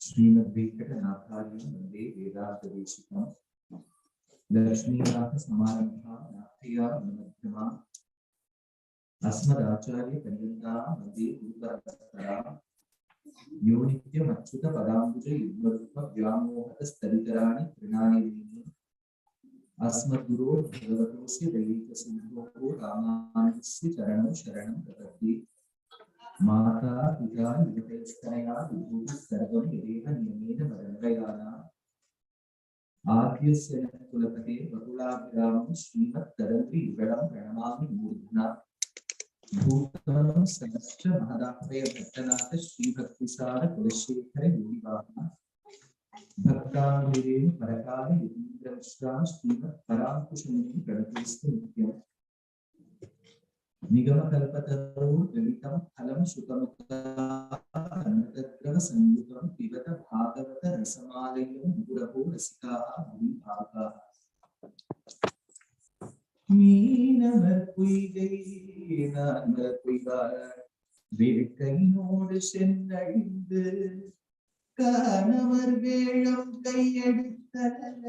श्रीमद्वेंकटनाथार्यं वन्दे वेदान्तदेशिकं लक्ष्मीनाथ समारम्भां नाथया मध्यमा अस्मदाचार्य पर्यन्तां वन्दे गुरुपरम्परां यो नित्यमच्युत पदाम्बुज युग्मरूप व्यामोहतस्तदितराणि तृणानि मेने अस्मद्गुरो भगवतोऽस्य दैहिकसिन्धोः रामानुजस्य चरणं शरणं प्रपद्ये माता पिता युवतैस्तनया विभूतिः सर्वं यदेह नियमेन वरङ्गयाना आद्यस्य नः कुलपते वकुलाभिरामं श्रीमत्तदङ्घ्रियुगलं प्रणमामि मूर्ध्ना भूतं सहस्र महदाह्वय भट्टनाथ श्रीभक्तिसार कुलशेखर योगिवाहन भक्ताङ्घ्रिरेण परकाल यतीन्द्रमिश्रां श्रीमत्पराङ्कुशमुनिं प्रणतोऽस्मि नित्यम् निगमकल्पतरोर्गलितं फलं शुकमुखान्नतद्रव संयुतं पिबत भागवत रसमालयं मुहुरहो रसिकाः भूरिभागाः मीनमर पुइगै नानमर पुइगार வேட்கையோடு சென்றழிந்து காணவர் வேளம் கையெடுத்தன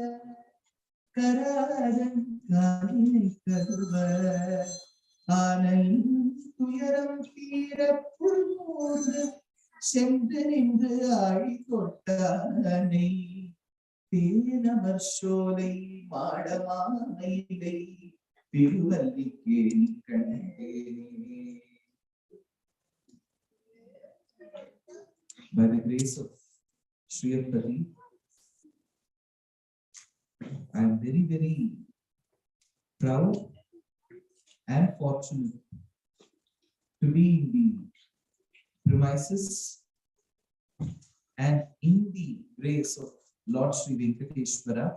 கராரன் காலினை கருவ ஆனல் துயரம் தீர புல்மோடு சென்று நின்று ஆழி தொட்டானை தேனமர் சோலை மாடமாயிலை திருவல்லிக்கேணி கண்டேனே. By the grace of Sri Pati, I am very, very proud and fortunate to be in the premises and in the grace of Lord Sri Venkateshwara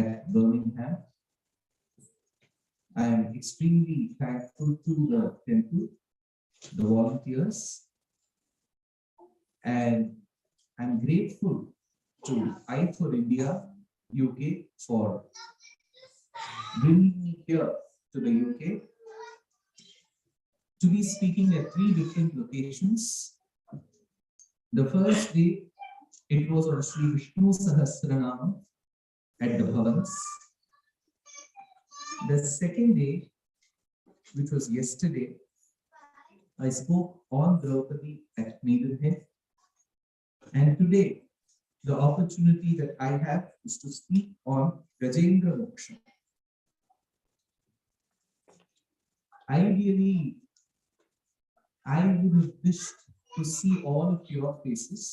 at Birmingham. I am extremely thankful to the temple, the volunteers, and I'm grateful to I4India UK for bringing me here to the UK to be speaking at 3 different locations. The first day, it was on Sri Vishnu Sahasranam at the Bhavans. The second day, which was yesterday, I spoke on Draupadi at Maidenhead. And today, the opportunity that I have is to speak on Gajendra Moksham. Ideally, I would have wished to see all of your faces,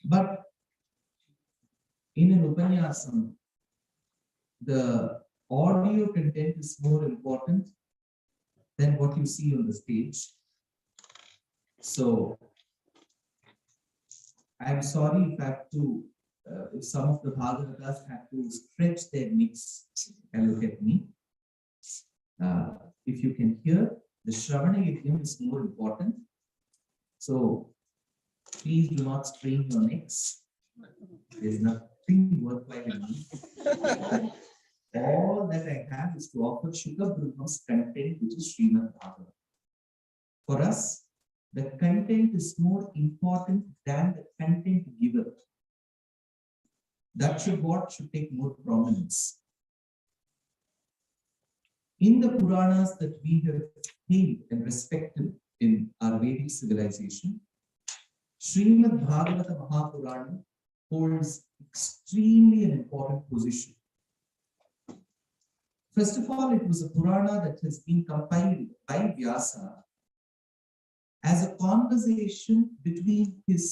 but in an Upanyasam, the audio content is more important than what you see on the stage. So, I'm sorry if I have to, if some of the Bhagavatas have to stretch their necks and look at me. If you can hear, the Shravana Yajna is more important. So, please do not strain your necks. There is nothing worthwhile in me. All that I have is to offer Shuka Brahma's content, which is Srimad Bhagavatam. For us, the content is more important than the content giver. That should take more prominence. In the Puranas that we have hailed and respected in our Vedic civilization, Srimad Bhagavata Mahapurana holds extremely an important position. First of all, it was a Purana that has been compiled by Vyasa as a conversation between his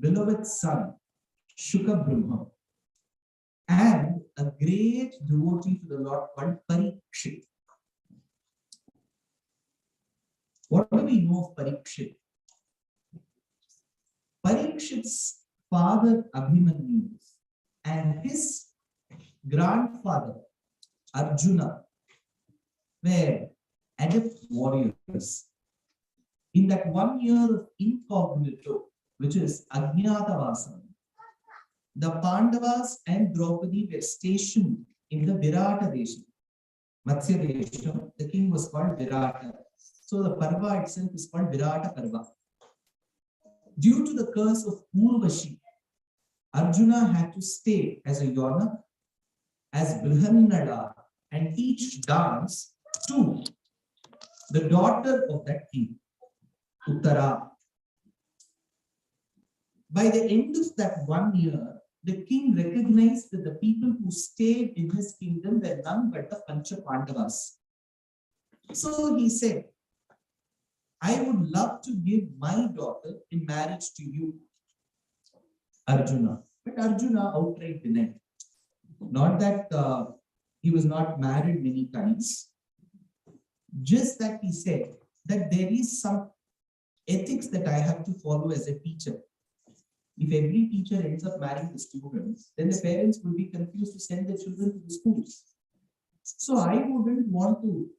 beloved son, Shuka Brahma, and a great devotee to the Lord called Parikshit. What do we know of Parikshit? Parikshit's father Abhimanyu and his grandfather Arjuna were adept warriors. in that 1 year of incognito, which is Ajnatavasam, the Pandavas and Draupadi were stationed in the Virata Desha. Matsya Desha, the king was called Virata. So the Parva itself is called Virata Parva. Due to the curse of Urvashi, Arjuna had to stay as a Yona, as Brihannada, and teach dance to the daughter of that king, Uttara. By the end of that 1 year, the king recognized that the people who stayed in his kingdom were none but the Pancha Pandavas. So he said, I would love to give my daughter in marriage to you, Arjuna. But Arjuna outright denied. Not that he was not married many times, just that he said that there is some ethics that I have to follow as a teacher. If every teacher ends up marrying the students, then the parents will be confused to send their children to the schools. So I wouldn't want to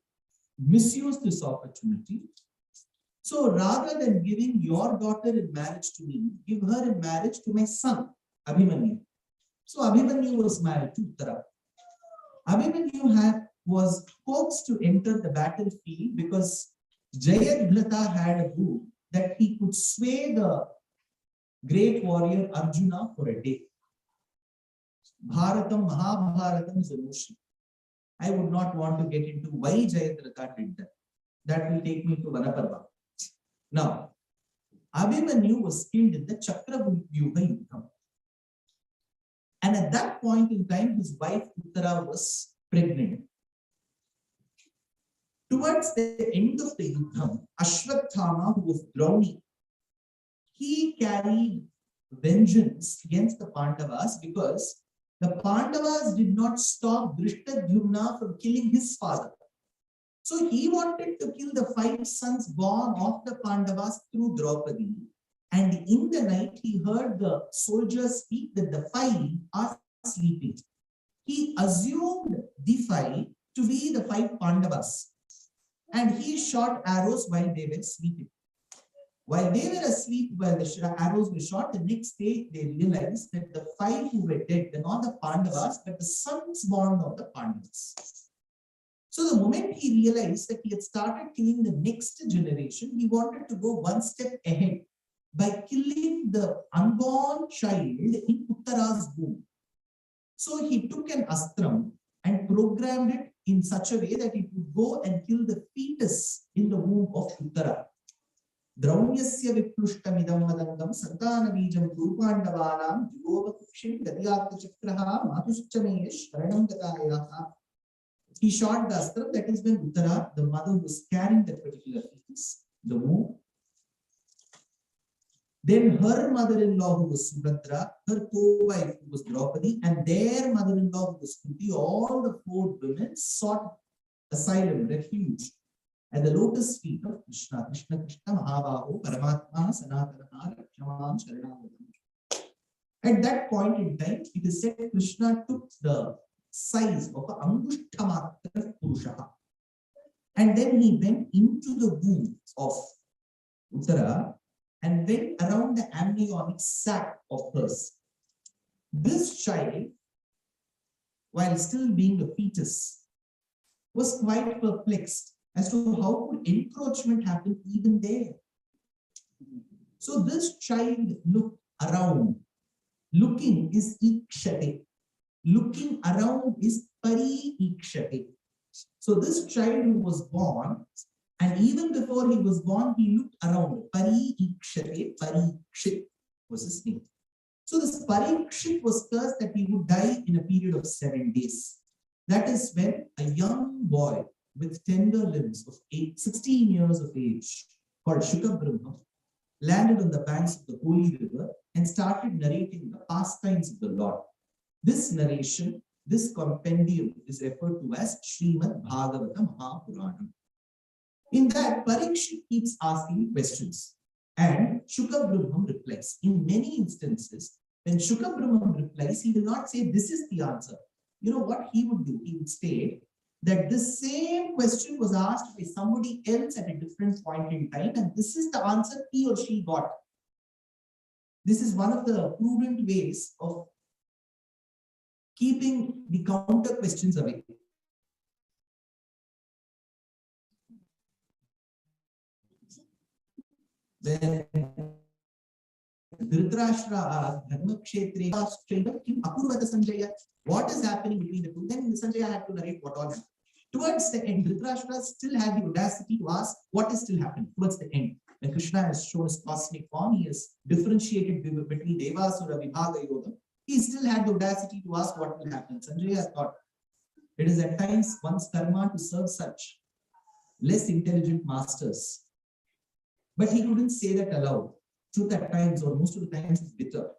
misuse this opportunity. So rather than giving your daughter in marriage to me, give her in marriage to my son, Abhimanyu. So Abhimanyu was married to Uttara. Abhimanyu was coaxed to enter the battlefield because Jayadratha had a book that he could sway the great warrior Arjuna for a day. Bharatam, Mahabharatam is a notion. I would not want to get into why Jayadratha did that. That will take me to Vanaparva. Now, Abhimanyu was killed in the Chakravyuha Yuddham. And at that point in time, his wife Uttara was pregnant. Towards the end of the Yuddham, Ashwathama, who was drowning, he carried vengeance against the Pandavas because the Pandavas did not stop Drishtadyumna from killing his father. So he wanted to kill the 5 sons born of the Pandavas through Draupadi. And in the night, he heard the soldiers speak that the 5 are sleeping. He assumed the 5 to be the 5 Pandavas. And he shot arrows while they were sleeping. While they were asleep, while the arrows were shot, the next day they realized that the 5 who were dead were not the Pandavas, but the sons born of the Pandavas. So the moment he realized that he had started killing the next generation, he wanted to go one step ahead by killing the unborn child in Uttara's womb. So he took an astram and programmed it in such a way that it would go and kill the fetus in the womb of Uttara. Draumyasya viplushtamidam madangam santanabijam rupandavanam jivovakukshim gadyatha chakraha matuschameye sharanam gatayaha. He shot the astram, that is when Uttara, the mother, was carrying that particular fetus, the womb. Then her mother-in-law, who was Subhadra, her co-wife, who was Draupadi, and their mother-in-law, who was Kunti, all the 4 women sought asylum, refuge at the lotus feet of Krishna. Krishna, Krishna, Mahabaho, Paramatma, Sanatana, Rakshaman, Sharanam. At that point in time, it is said Krishna took the size of an Angushtamatra Purusha. And then he went into the womb of Uttara and went around the amniotic sac of hers. This child, while still being a fetus, was quite perplexed as to how could encroachment happen even there. So this child looked around. Looking is ikshate. Looking around is pari-ikshate. So this child who was born, and even before he was born, he looked around. Pari-ikshate, Parikshit was his name. So this Parikshit was cursed that he would die in a period of 7 days. That is when a young boy with tender limbs of 16 years of age, called Shuka Brahma, landed on the banks of the holy river and started narrating the pastimes of the Lord. This narration, this compendium, is referred to as Srimad Bhagavata Mahapuranam. In that, Parikshit keeps asking questions and Shuka Brahma replies. In many instances, when Shuka Brahma replies, he will not say, this is the answer. You know what he would do? He would state that this same question was asked by somebody else at a different point in time, and this is the answer he or she got. This is one of the prudent ways of keeping the counter questions away. When Dhritarashtra Dharmakshetri Sanjaya, what is happening between the two? Then Sanjaya had to narrate what all happened. Towards the end, Dhritarashtra still had the audacity to ask what is still happening. Towards the end, when Krishna has shown his cosmic form, he has differentiated between Devasura Vibhaga Yoga. He still had the audacity to ask what will happen. Sanjaya thought it is at times one's karma to serve such less intelligent masters. But he couldn't say that aloud. Truth at times, or most of the times, is bitter.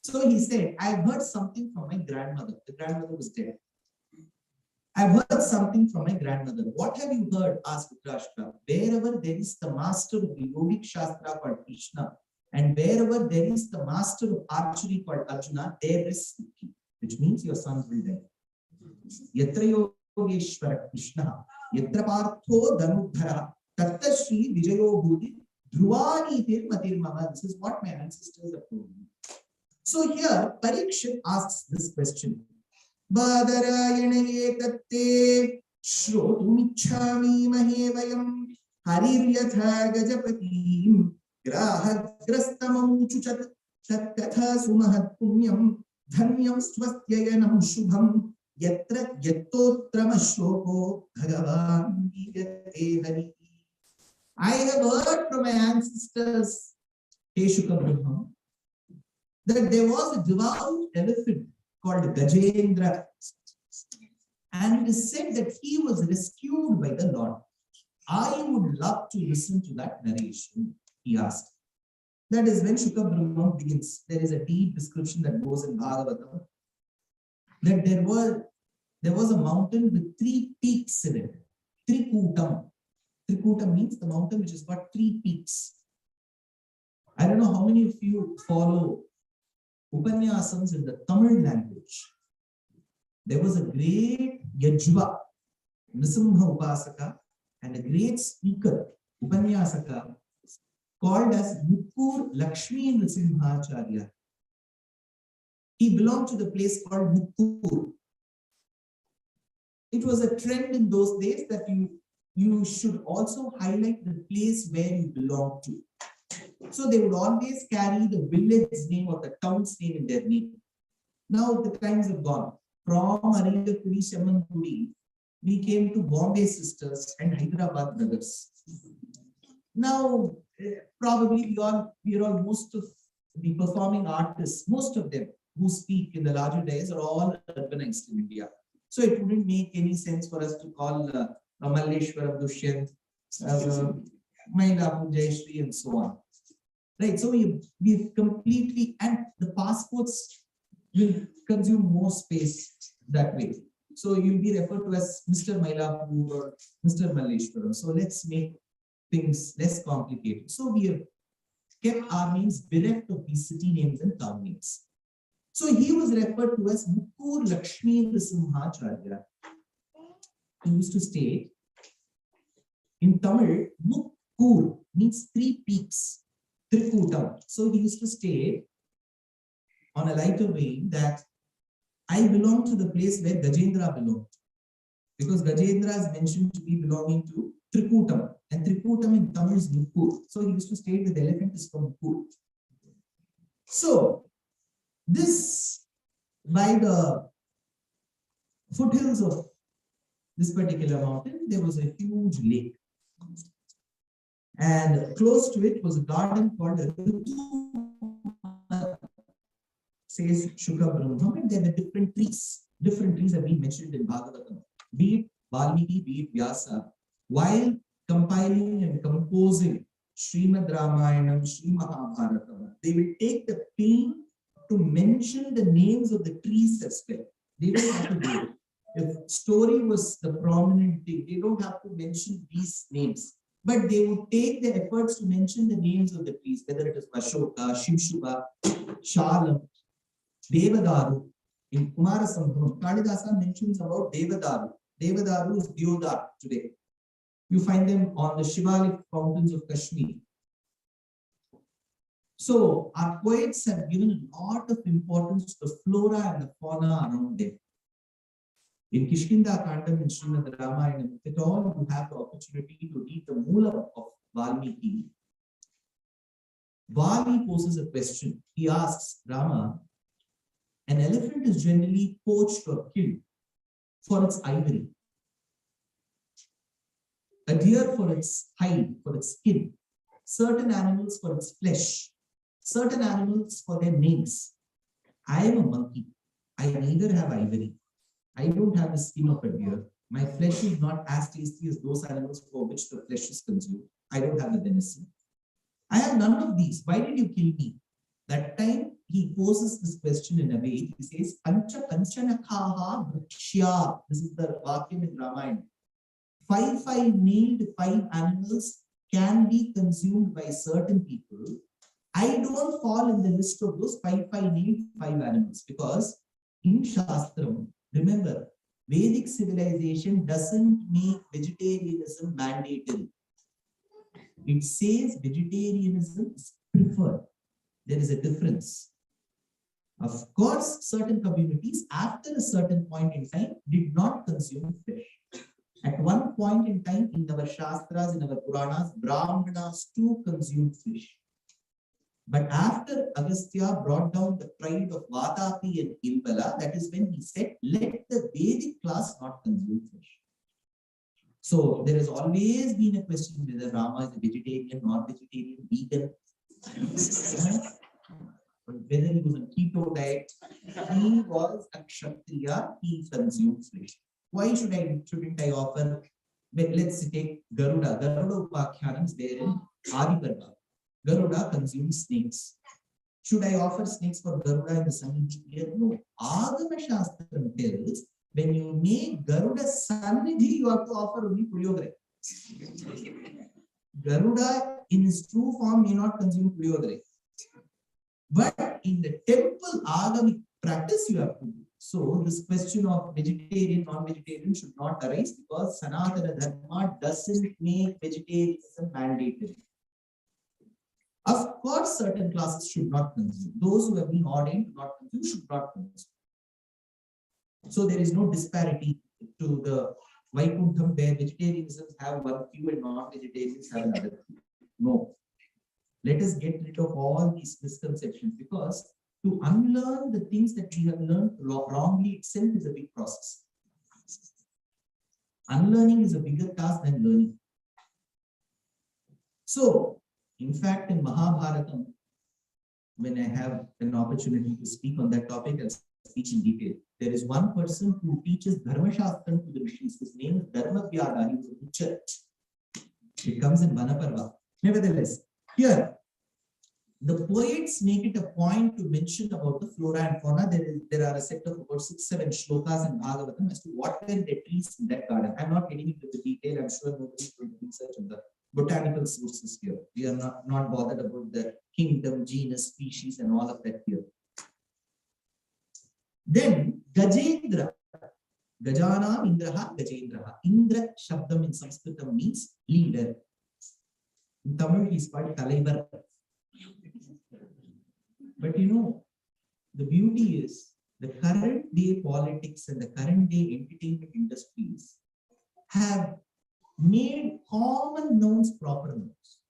So he said, I have heard something from my grandmother. The grandmother was dead. I have heard something from my grandmother. What have you heard? Asked Dhritarashtra. Wherever there is the master of the yogic shastra called Krishna, and wherever there is the master of archery called Arjuna, there is Siddhi, which means your sons will die. Yatra Yogeshwara Krishna, Yatra Partho Dhanudhara, Tatta Shri Vijayo Bhuti, Dhruvani Tirmatir Mama. This is what my ancestors have told me. So here, Parikshit asks this question. Badarayana etatte shrotumichhami mahevayam hariryatha gajapatim grahagrastamam chuchat tatkatha sumahat punyam dhanyam swastyayanam shubham yatra yattotramashoko bhagavan vigate hari. I have heard from my ancestors, Shuka Brahma, that there was a devout elephant called Gajendra, and it is said that he was rescued by the Lord. I would love to listen to that narration, he asked. That is when Shuka Brahma begins. There is a deep description that goes in Bhagavatam, that there was a mountain with 3 peaks in it. Trikutam. Trikutam means the mountain which has got 3 peaks. I don't know how many of you follow Upanyasams in the Tamil language. There was a great Yajva, Nisimha Upasaka, and a great speaker, Upanyasaka, called as Mukkur Lakshmi Nisimhacharya. He belonged to the place called Mukkur. It was a trend in those days that you should also highlight the place where you belong to. So they would always carry the village's name or the town's name in their name. Now the times have gone. From Arilapuri, Semankudi, we came to Bombay Sisters and Hyderabad Brothers. Now, probably we are all most of the performing artists, most of them who speak in the larger days are all urbanized in India. So it wouldn't make any sense for us to call Malleshwaram, Dushyanth, Mailapu, Jayashri, and so on. Right, so we've completely, and the passports will consume more space that way. So you'll be referred to as Mr. Mailapu or Mr. Malleshwaram. So let's make things less complicated. So we have kept our names bereft of these city names and town names. So he was referred to as Mukkur Lakshmi Nisimhacharya. He used to state in Tamil, Mukkur means 3 peaks. Trikutam. So he used to state on a lighter vein that I belong to the place where Gajendra belonged. Because Gajendra is mentioned to be belonging to Trikutam. And Trikutam in Tamil is Mukkur. So he used to state that the elephant is from Mukkur. So this, by the foothills of this particular mountain, there was a huge lake. And close to it was a garden called says Shuka Brahma, and there were different trees. Different trees have been mentioned in Bhagavatam. Be it Valmiki, be it Vyasa. While compiling and composing Srimad Ramayanam, Sri Mahabharata, they will take the pain to mention the names of the trees as well. They don't have to do it. If story was the prominent thing, they don't have to mention these names. But they would take the efforts to mention the names of the trees, whether it is Ashoka, Shivshuba, Shalam, Devadaru. In Kumara Sambhavam, Kalidasa mentions about Devadaru. Devadaru is Deodar today. You find them on the Shivalik fountains of Kashmir. So our poets have given a lot of importance to the flora and the fauna around them. In Kishkinda Kandam in Srimad Ramayana, if at all you have the opportunity to read the Moolam of Valmiki, Vali poses a question. He asks Rama, an elephant is generally poached or killed for its ivory, a deer for its hide, for its skin, certain animals for its flesh, certain animals for their nails. I am a monkey. I neither have ivory. I don't have the skin of a deer. My flesh is not as tasty as those animals for which the flesh is consumed. I don't have the venison. I have none of these. Why did you kill me? That time he poses this question in a way. He says, Pancha Kanchanakaha Bhakshya. This is the Vakyam in Ramayana. Five nailed animals can be consumed by certain people. I don't fall in the list of those five nailed animals because in Shastram, remember, Vedic civilization doesn't make vegetarianism mandatory. It says vegetarianism is preferred. There is a difference. Of course, certain communities after a certain point in time did not consume fish. At one point in time in our Shastras, in our Puranas, Brahmanas too consumed fish. But after Agastya brought down the pride of Vatapi and Impala, that is when he said, let the Vedic class not consume fish. So there has always been a question whether Rama is a vegetarian, non-vegetarian, vegan, whether he was on keto diet. He was a Kshatriya, he consumed fish. Why shouldn't I offer? Let's take Garuda. Garuda Upakhyanam is there in Adi Parva. Garuda consumes snakes. Should I offer snakes for Garuda in the Samiti here? No. Agama Shastram tells when you make Garuda Sannidhi, you have to offer only Puliyogare. Garuda in his true form may not consume Puliyogare. But in the temple Agamic practice, you have to do. So this question of vegetarian, non-vegetarian should not arise because Sanatana Dharma doesn't make vegetarianism mandatory. Of course, certain classes should not consume. Those who have been ordained to not consume should not consume. So there is no disparity to the Vaikuntham where vegetarianisms have one queue and non-vegetarians have another queue. No. Let us get rid of all these misconceptions because to unlearn the things that we have learned wrongly itself is a big process. Unlearning is a bigger task than learning. So, in fact, in Mahabharatam, when I have an opportunity to speak on that topic, I'll speak in detail. There is one person who teaches Dharma Shastram to the rishis. His name is Dharma Vyada. He was a teacher. It comes in Vanaparva. Nevertheless, here, the poets make it a point to mention about the flora and fauna. There are a set of about 6-7 shlokas in Bhagavatam as to what were the trees in that garden. I'm not getting into the detail. I'm sure nobody is going to research on the botanical sources here. We are not bothered about the kingdom, genus, species, and all of that here. Then Gajendra. Gajanam Indraha Gajendraha. Indra Shabdam in Sanskritam means leader. In Tamil, he is called Talaivar. But you know, the beauty is the current day politics and the current day entertainment industries have made common nouns proper nouns.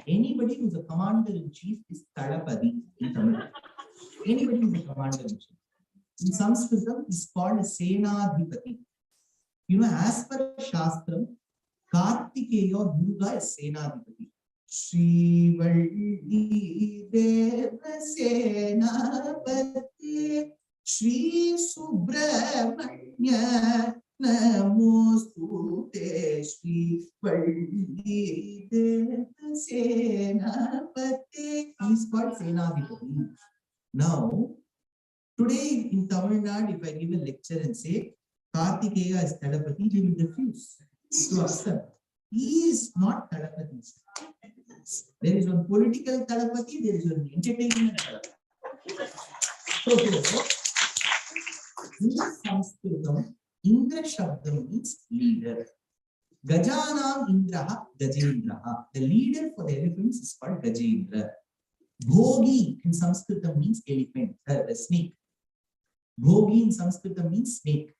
Anybody who's a commander-in-chief is Talapadi in Tamil. Anybody who's a commander-in-chief. In Sanskritam, is called a Senadhipati. You know, as per Shastram, Kartikeya or Durga is Senadhipati. Shri Valli Deva Senapati Shri Subramanya Namostute Shri Valli Deva Senapati. He is called Senadhipati. Now, today in Tamil Nadu, if I give a lecture and say Kartikeya is Tadapati, he will refuse to accept. He is not Tadapati. There is one political Tadapati, there is one entertainment Tadapati. So, in Sanskritam, Indra Shabdam means leader. Gajanam Indraha Gajendraha. The leader for the elephants is called Gajendra. Bhogi in Sanskrit means elephant, snake. Bhogi in Sanskrit means snake.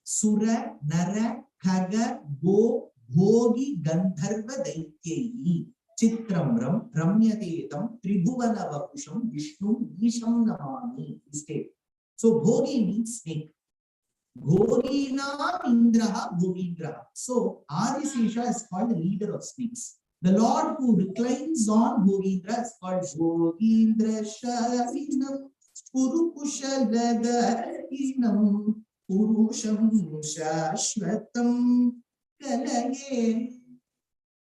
Sura, Nara, Khaga, Go, Bhogi, Gandharva, Daityeyi, Chitramram, Ramyadetam, Tribhuvana Vapusham, Vishnu, Visham Namami. So Bhogi means snake. Bhogina Indraha, Bhogindraha. So Adisesha is called the leader of snakes. The Lord who reclines on Bhogindra is called Bhogindra Shavinam Purukushalagarinam Purusham Shashvatam Kalaye.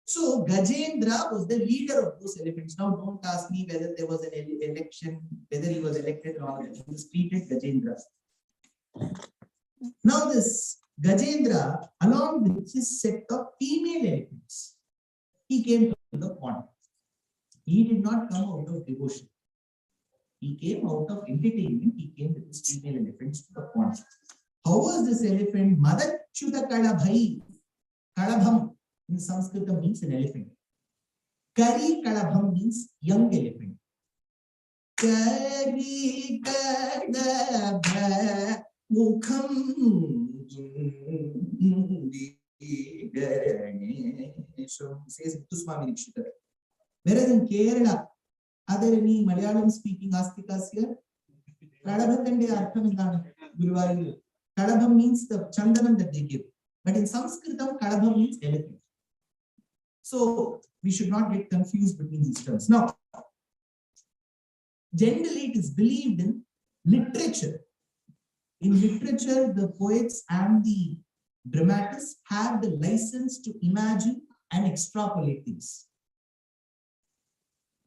So Gajendra was the leader of those elephants. Now don't ask me whether there was an election, whether he was elected or not. He was treated Gajendra. Now this Gajendra, along with his set of female elephants, he came to the pond. He did not come out of devotion. He came out of entertainment. He came with his female elephants to the pond. How was this elephant? Madachyuta Kalabhai. Kalabham in Sanskrit means an elephant. Kari Kalabham means young elephant. Kari Kalabha Mukham. Says Tuswami Dikshita. Whereas in Kerala, are there any Malayalam speaking astikas here? Kalabhatande Artham Guruvari. Kalabham means the chandanam that they give. But in Sanskritam, Kalabham means elephant. So we should not get confused between these terms. Now, generally it is believed in literature. In literature, the poets and the dramatists have the license to imagine and extrapolate things.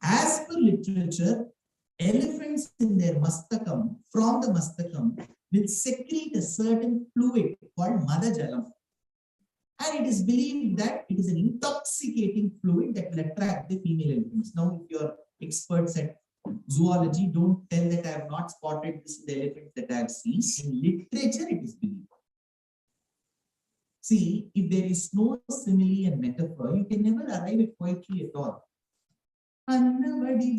As per literature, elephants in their mastakam, from the mastakam, will secrete a certain fluid called madajalam. And it is believed that it is an intoxicating fluid that will attract the female elephants. Now, if you're experts at zoology, don't tell that I have not spotted this in the elephants that I have seen. In literature, it is believed. See, if there is no simile and metaphor, you can never arrive at poetry at all. When a lady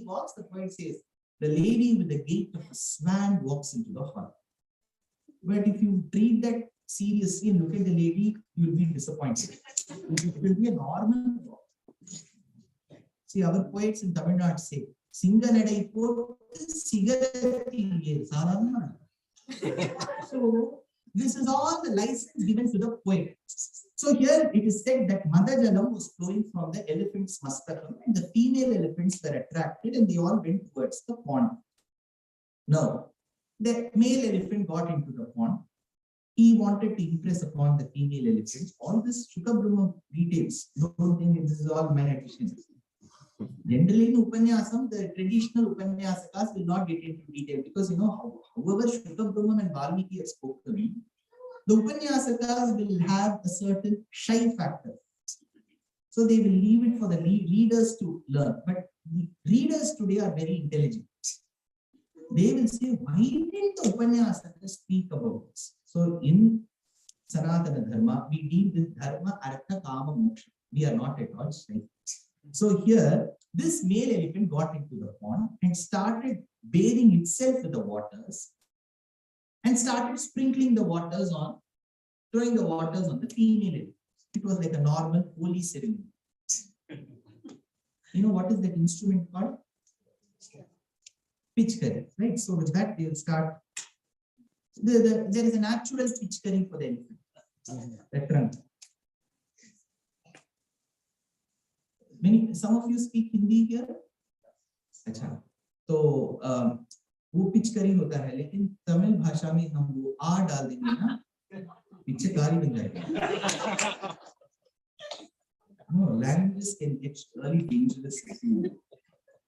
walks, the poet says, the lady with the gait of a swan walks into the hall. But if you treat that seriously and look at the lady, you will be disappointed. It will be a normal walk. See, our poets in Tamil Nadu say, Singanadai po cigarette. So this is all the license given to the poet. So here it is said that Madajalam was flowing from the elephant's mastakam and the female elephants were attracted and they all went towards the pond. Now, the male elephant got into the pond. He wanted to impress upon the female elephants. All this Shukabrahma details, don't think this is all my addition. Generally in Upanyasam, the traditional Upanyasakas will not get into detail because however Shukabrahma and Valmiki have spoken, the Upanyasakas will have a certain shy factor. So they will leave it for the readers to learn. But the readers today are very intelligent. They will say, why didn't the Upanyasakas speak about this? So in Sanatana Dharma, we deal with Dharma, Artha, Kama, Moksha. We are not at all shy. So here, this male elephant got into the pond and started bathing itself with the waters and started sprinkling the waters on, throwing the waters on the female elephant. It was like a normal holy ceremony. You know what is that instrument called? Pitchkari, right? So with that, they will start. There is a natural pitchkari for the elephant, the trunk. Some of you speak Hindi here. अच्छा, तो वो पिचकारी होता है, लेकिन तमिल भाषा में हम वो आ डाल देंगे ना, पिचकारी बन जाएगा. No, languages can get really dangerous if you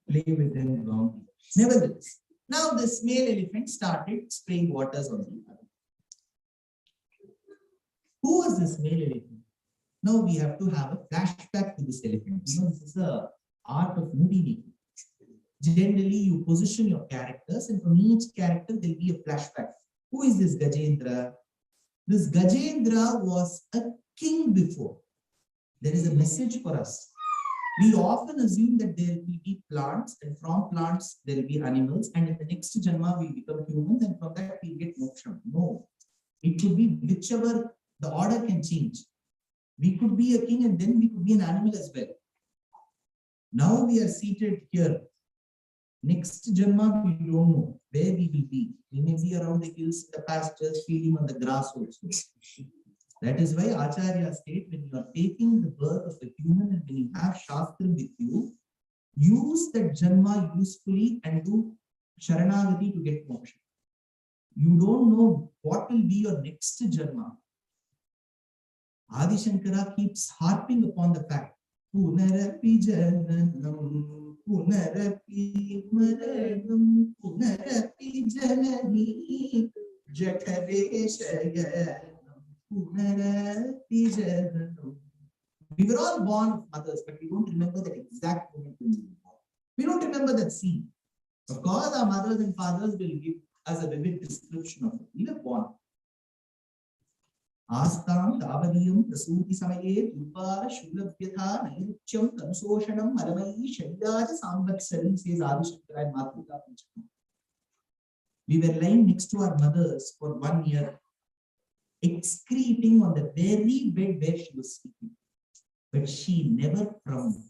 play with them wrongly. Nevertheless, now this male elephant started spraying waters on the other. Who was this male elephant? Now we have to have a flashback to this elephant. This is the art of movie making. Generally, you position your characters, and from each character, there will be a flashback. Who is this Gajendra? This Gajendra was a king before. There is a message for us. We often assume that there will be plants, and from plants, there will be animals, and in the next Janma, we become humans, and from that, we get Moksham. No. It could be whichever, the order can change. We could be a king, and then we could be an animal as well. Now we are seated here. Next Janma, we don't know where we will be. We may be around the hills, the pastures, feeding on the grass also. That is why Acharya state, when you are taking the birth of a human and when you have Shastra with you, use that Janma usefully and do Sharanagati to get moksha. You don't know what will be your next Janma. Adi Shankara keeps harping upon the fact, Punarapi Jananam, Punarapi Maranam, Punarapi Janani, Jatare Shayanam, Punarapi Jananam. We were all born of mothers, but we don't remember that exact moment when we were born. We don't remember that scene. Of course, our mothers and fathers will give us a vivid description of it. We were born. Astam Davadiyam Prasuti Samaye Dupara Shulabhyatha Nairuchyam Kansoshanam Malamai Shadyaja Samvatsari, says Adi Shankara and Matruka. We were lying next to our mothers for 1 year, excreting on the very bed where she was sleeping. But she never frowned.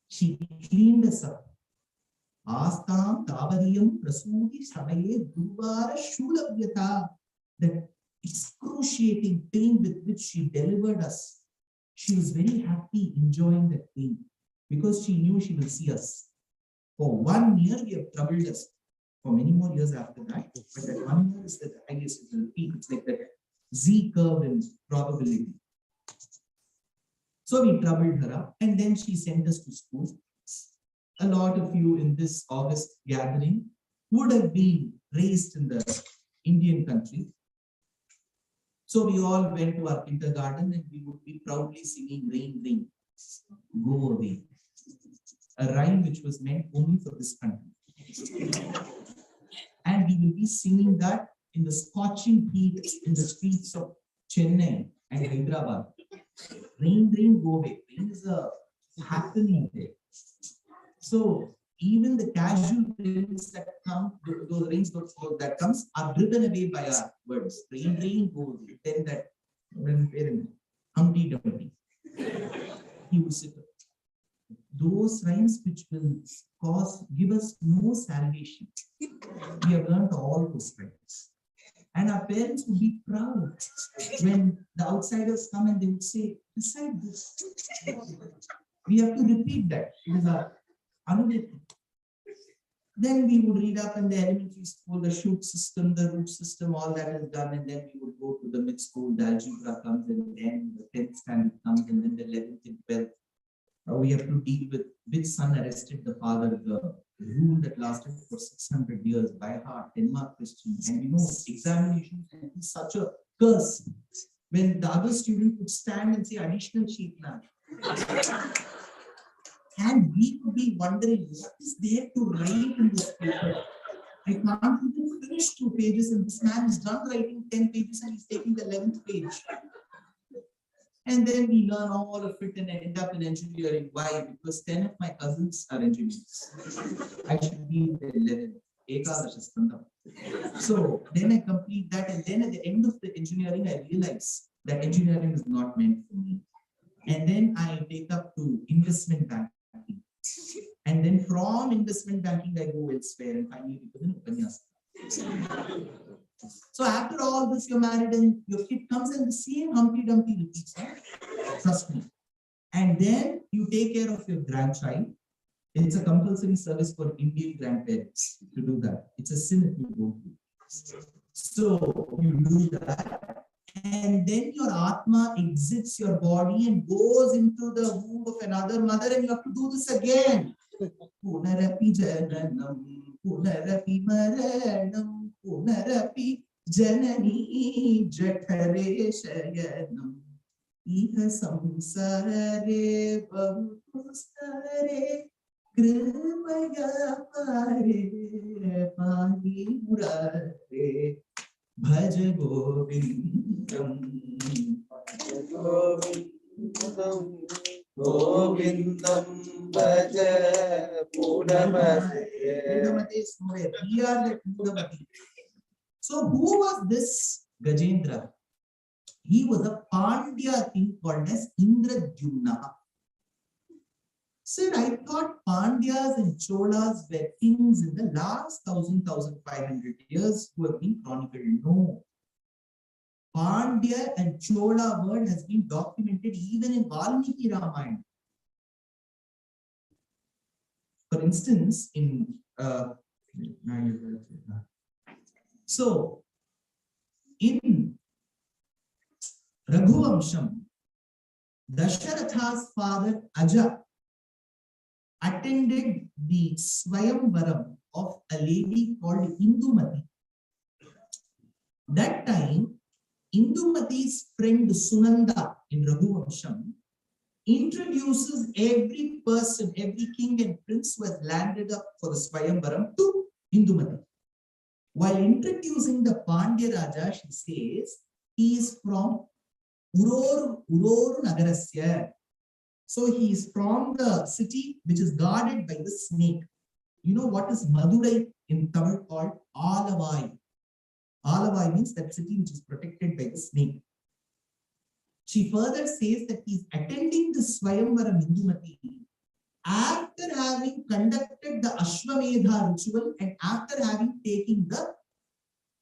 She cleaned us up. Astam Davadiyam Prasuti Samaye Dupara Shulabhyatha. That excruciating pain with which she delivered us. She was very happy enjoying that pain because she knew she will see us. For 1 year, we have troubled us. For many more years after that, but that 1 year is the highest, it's the peak, it's like that Z curve in probability. So we troubled her up, and then she sent us to school. A lot of you in this August gathering would have been raised in the Indian country. So we all went to our kindergarten and we would be proudly singing Rain, Rain, Go Away. A rhyme which was meant only for this country. And we will be singing that in the scorching heat in the streets of Chennai and Hyderabad. Rain, Rain, Go Away. Rain is a happening there. So even the casual rains that come, those rains that comes are driven away by our words. Rain, rain, go away. Then that Humpty Dumpty, he would sit up. Those rhymes which will give us no salvation. We have learned all those rhymes. And our parents would be proud when the outsiders come and they would say, beside this, we have to repeat that. It is our Anuviti. Then we would read up in the elementary school, the shoot system, the root system, all that is done, and then we would go to the mid school, the algebra comes, and then the 10th standard comes, and then the 11th and 12th. We have to deal with which son arrested the father, the rule that lasted for 600 years by heart, 10-mark question. And examinations can be such a curse when the other student would stand and say additional sheet now. And we could be wondering what is there to write in this paper. I can't even finish 2 pages, and this man is done writing 10 pages and he's taking the 11th page. And then we learn all of it and end up in engineering. Why? Because 10 of my cousins are engineers. I should be in the 11th. So then I complete that, and then at the end of the engineering, I realize that engineering is not meant for me. And then I take up to investment banking. And then from investment banking, I go elsewhere and finally become an Upanyasa. So after all this, you're married and your kid comes and the same Humpty Dumpty repeats. Trust me. And then you take care of your grandchild. It's a compulsory service for Indian grandparents to do that. It's a sin if you don't do it. So you do that. And then your Atma exits your body and goes into the womb of another mother, and you have to do this again. Punarapi Jananam, Punarapi Maranam, Punarapi Janani Jatare Shayanam. Iha samsare bahusare kripaya pare pani murare bhaj govindam Govindam Govindam Bhaja Purnamate. Purnamate is nowhere. We are the Purnamati. So who was this Gajendra? He was a Pandya king called as Indradyumna. Sir, I thought Pandyas and Cholas were kings in the last 1,500 years who have been chronicled. No. Pandya and Chola word has been documented even in Valmiki Ramayana. For instance, in so in Raghuvamsham, Dasharatha's father Aja attended the Swayamvaram of a lady called Indumati. That time, Indumati's friend Sunanda in Raghuvamsham introduces every person, every king and prince who has landed up for the Swayamvaram to Indumati. While introducing the Pandya Raja, she says he is from Uroru Nagarasya. So he is from the city which is guarded by the snake. You know what is Madurai in Tamil called? Alavai. Alavai means that city which is protected by the snake. She further says that he is attending the Swayamvara Indumati after having conducted the Ashwamedha ritual and after having taken the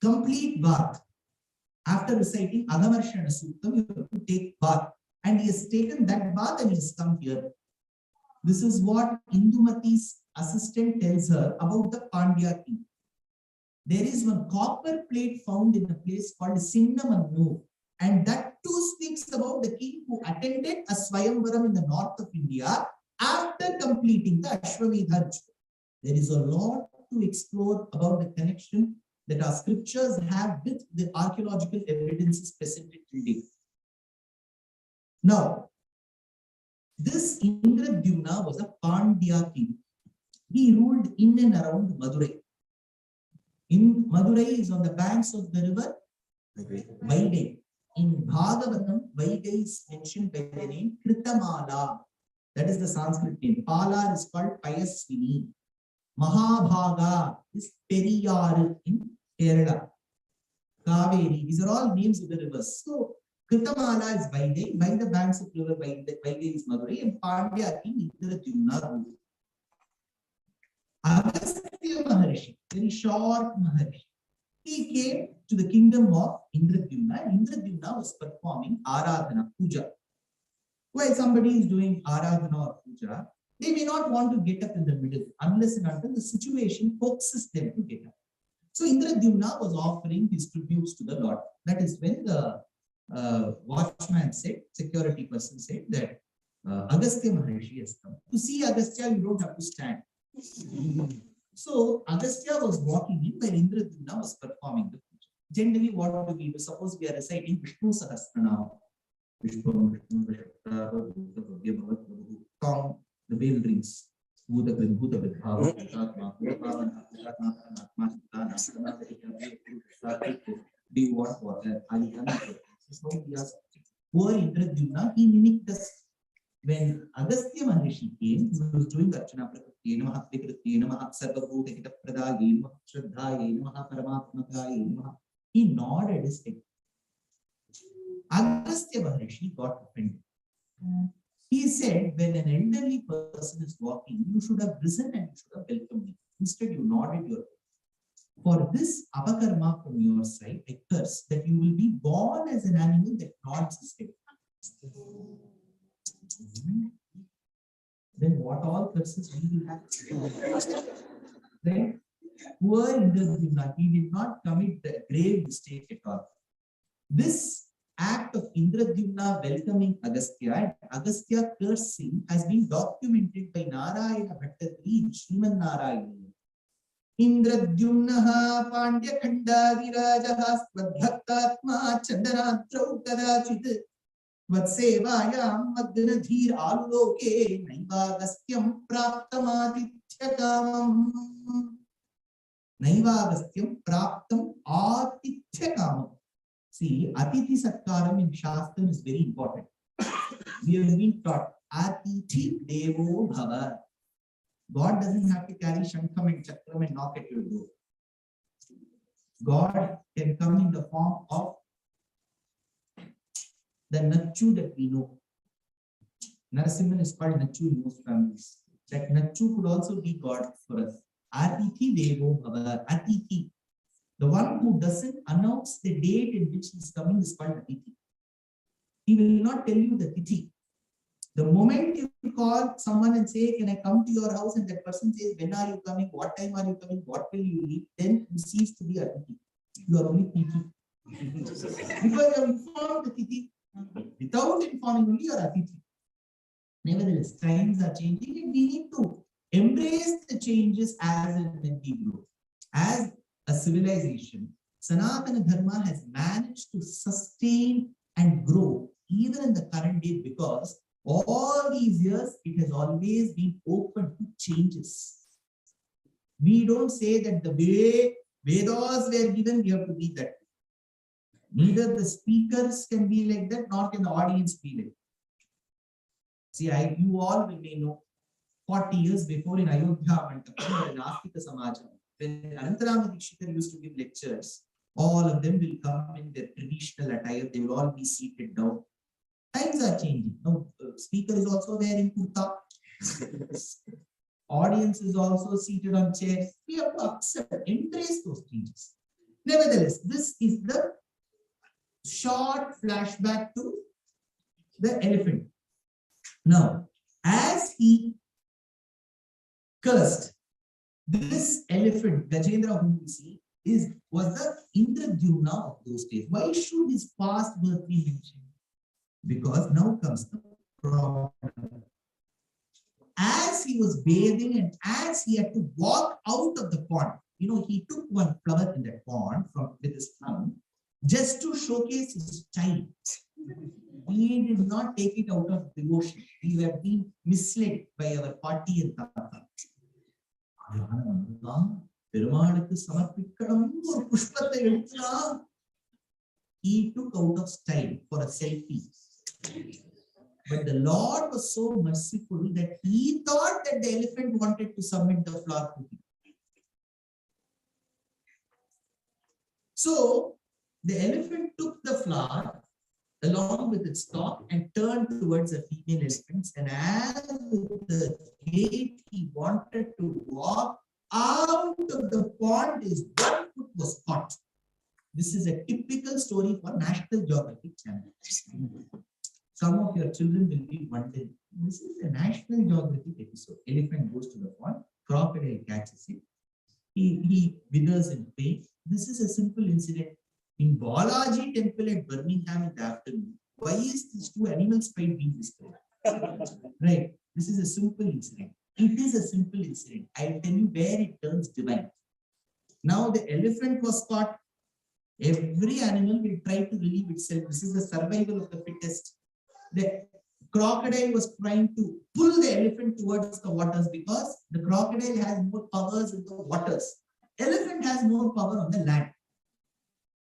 complete bath. After reciting Agamarshana Suttam, you have to take bath. And he has taken that bath and he has come here. This is what Indumati's assistant tells her about the Pandya king. There is one copper plate found in a place called Sinnamanur, and that too speaks about the king who attended a Swayamvaram in the north of India after completing the Ashwamedha ritual. There is a lot to explore about the connection that our scriptures have with the archaeological evidences presented today. Now, this Indradyumna was a Pandya king. He ruled in and around Madurai. In Madurai is on the banks of the river Vaigai. In Bhagavatam, Vaigai is mentioned by the name Kritamala. That is the Sanskrit name. Pala is called Payasvini. Mahabhaga is Periyar in Kerala. Kaveri, these are all names of the rivers. So, Kritamala is Vaigai, by the banks of river Vaigai is Madurai, and Pandya king Indradyumna ruled. Agastya Maharshi, very short Maharshi, he came to the kingdom of Indradyumna. Indradyumna was performing Aradhana, Puja. While somebody is doing Aradhana or Puja, they may not want to get up in the middle unless and until the situation coaxes them to get up. So Indradyumna was offering his tributes to the Lord. That is when the watchman said, security person said that Agastya Maharshi has come. To see Agastya, you don't have to stand. So Agastya was walking in while Indradyumna was performing the puja. Generally, what do we do? Suppose we are reciting Vishnu Sahasranam. The bell rings. Do you want water? Poor Indradyumna, he mimicked us. When Agastya Maharshi came, he was doing Archana Prakriti Namaha Vikriti Namaha Sarvabhuta Hita Pradaye Namaha Shraddhaye Namaha Paramatmakaye Namaha. He nodded his head. Agastya Maharshi got offended. He said, when an elderly person is walking, you should have risen and you should have welcomed him. Instead, you nodded your head. For this apakarma from your side, I curse that you will be born as an animal that nods his head. Then what all curses we will have? Right? Poor Indradyumna, he did not commit the grave mistake at all. This act of Indradyumna welcoming Agastya and Agastya cursing has been documented by Narayana Bhattatri in Sriman Narayana. Indradyumnaha Pandya Khanda Virajaha Swadbhaktatma Chandanatrau Kadachit Vatsevayam madhinadhir aluloke naivagastyam praptamadityakamam. Naivagastyam praptam atityakamam. See, Atithi Satkaram in Shastra is very important. We have been taught Atithi Devo Bhava. God doesn't have to carry Shankham and Chakram and knock at your door. God can come in the form of the Nachu that we know. Narasimhan is called Nachu in most families. That Nachu could also be God for us. Atithi Devo Bhava. Atithi. The one who doesn't announce the date in which he is coming is called Atithi. He will not tell you the Tithi. The moment you call someone and say, can I come to your house? And that person says, when are you coming? What time are you coming? What will you eat? Then you cease to be Atithi. You are only Tithi. Because you have informed the Tithi. Without informing only, you are Atithi. Nevertheless, times are changing and we need to embrace the changes as and when we grow. As a civilization, Sanatana Dharma has managed to sustain and grow even in the current day because all these years it has always been open to changes. We don't say that the way Vedas were given, we have to be that. Neither the speakers can be like that, nor can the audience be like that. See, you all may know 40 years before in Ayodhya and in Astika Samajam, when Anantarama Dikshiter used to give lectures, all of them will come in their traditional attire, they will all be seated down. Times are changing. Now, speaker is also wearing kurta. Audience is also seated on chairs. We have to accept, embrace those changes. Nevertheless, this is the short flashback to the elephant. Now, as he cursed, this elephant, Gajendra, whom we see, was the Indradyumna of those days. Why should his past birth be mentioned? Because now comes the problem. As he was bathing and as he had to walk out of the pond, he took one flower in that pond with his tongue just to showcase his child. He did not take it out of devotion. We have been misled by our party and tata. He took out of style for a selfie. But the Lord was so merciful that he thought that the elephant wanted to submit the flower to him. So the elephant took the flower along with its stalk and turned towards the female elephants. And as with the gate he wanted to walk out of the pond, his one foot was caught. This is a typical story for National Geographic Channel. Some of your children will be wondering, this is a National Geographic episode. Elephant goes to the pond, crocodile catches it. He withers in pain. This is a simple incident. In Balaji temple at Birmingham in the afternoon, why is these two animals fight being described? Right. This is a simple incident. It is a simple incident. I'll tell you where it turns divine. Now the elephant was caught. Every animal will try to relieve itself. This is the survival of the fittest. The crocodile was trying to pull the elephant towards the waters because the crocodile has more powers in the waters. Elephant has more power on the land.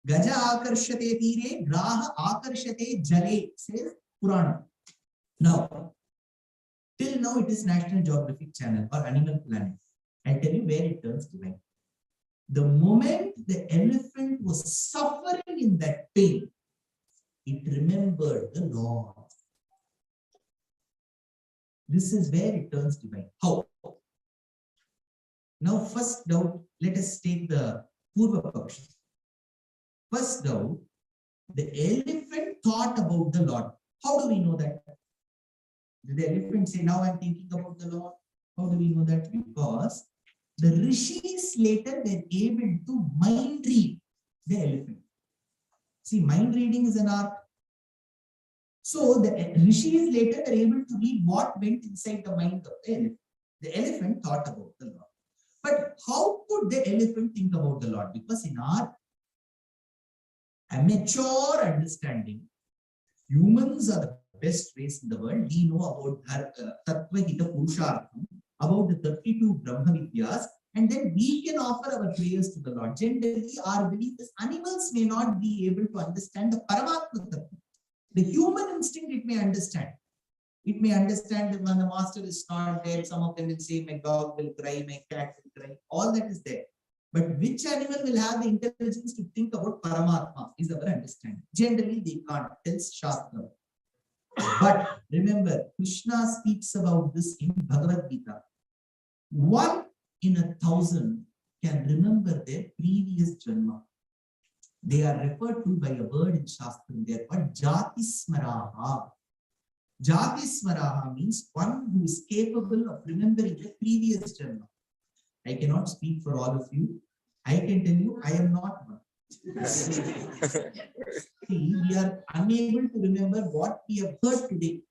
Gaja akarshate tire, graha akarshate jale, says Purana. Now, till now it is National Geographic Channel or Animal Planet. I'll tell you where it turns divine. The moment the elephant was suffering in that pain, it remembered the Lord. This is where it turns divine. How? Now, first doubt, let us take the Purva Paksha. First doubt, the elephant thought about the Lord. How do we know that? Did the elephant say, now I'm thinking about the Lord? How do we know that? Because the rishis later were able to mind read the elephant. See, mind reading is an art. So the rishis later were able to read what went inside the mind of the elephant. The elephant thought about the Lord. But how could the elephant think about the Lord? Because in our amateur understanding, humans are the best race in the world. We know about Tattva Hita Purushartham, about the 32 Brahma Vidyas, and then we can offer our prayers to the Lord. Generally, our belief is animals may not be able to understand the Paramatma Tattva. The human instinct, it may understand. It may understand that when the master is not there, some of them will say, my dog will cry, my cat will cry. All that is there. But which animal will have the intelligence to think about Paramatma is our understanding. Generally, they can't, tells Shastra. But remember, Krishna speaks about this in Bhagavad Gita. 1 in 1,000 can remember their previous janma. They are referred to by a word in Shastra. They are called Jati Smaraha. Jati Smaraha means one who is capable of remembering the previous janma. I cannot speak for all of you. I can tell you, I am not one. See, we are unable to remember what we have heard today.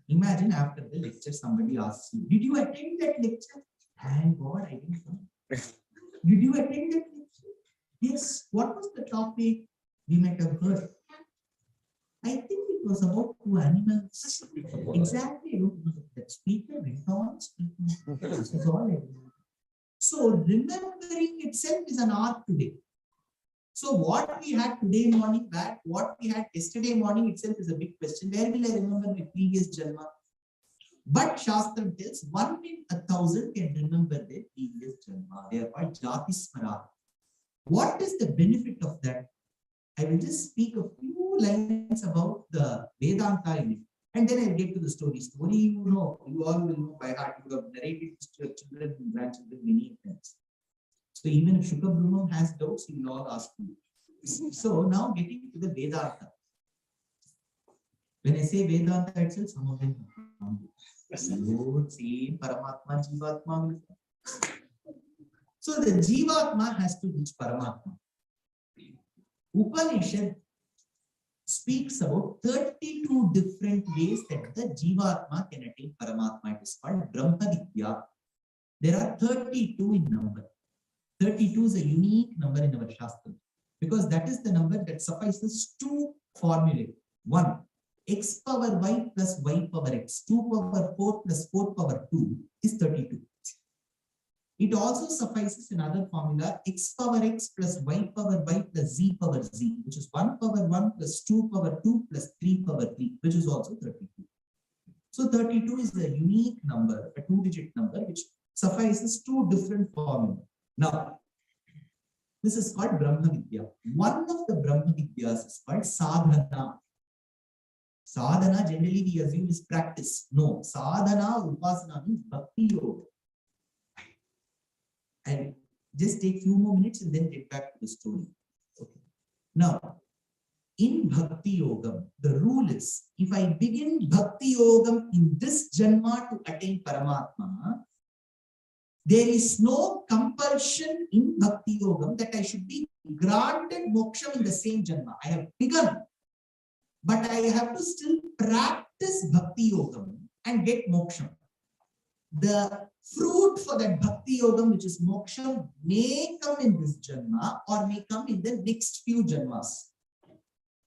Imagine after the lecture, somebody asks you, did you attend that lecture? Thank God, I didn't know. Did you attend that lecture? Yes. What was the topic? We might have heard. I think it was about 2 animals. Exactly. The speaker went on speaking. This is all I know. So remembering itself is an art today. So what we had today morning back, what we had yesterday morning itself is a big question. Where will I remember my previous janma? But Shastra tells 1 in 1,000 can remember their previous janma. They are called Jati Smara. What is the benefit of that? I will just speak a few lines about the Vedanta in it. And then I'll get to the story. Story, you know, you all will know by heart. You have narrated this to your children and grandchildren many times. So even if Shukha Brahma has doubts, he will all ask you. So now getting to the Vedanta. When I say Vedanta itself, some of them same Paramatma, Jivatma. So the Jivatma has to reach Paramatma. Upanishad speaks about 32 different ways that the Jivatma can attain Paramatma. It is called Brahma Vidya. There are 32 in number. 32 is a unique number in our Shastra because that is the number that suffices to formulate. 1, x power y plus y power x, 2 power 4 plus 4 power 2 is 32. It also suffices another formula, x power x plus y power y plus z power z, which is 1 power 1 plus 2 power 2 plus 3 power 3, which is also 32. So 32 is a unique number, a 2-digit number, which suffices 2 different formulas. Now, this is called Brahma Vidya. One of the Brahma Vidyas is called Sadhana. Sadhana, generally we assume is practice. No, Sadhana or Upasana means Bhakti Yoga. And just take a few more minutes and then get back to the story. Okay. Now, in Bhakti Yogam, the rule is, if I begin Bhakti Yogam in this Janma to attain Paramatma, there is no compulsion in Bhakti Yogam that I should be granted moksha in the same Janma. I have begun, but I have to still practice Bhakti Yogam and get moksha. The fruit for that Bhakti Yogam, which is moksha, may come in this Janma or may come in the next few Janmas.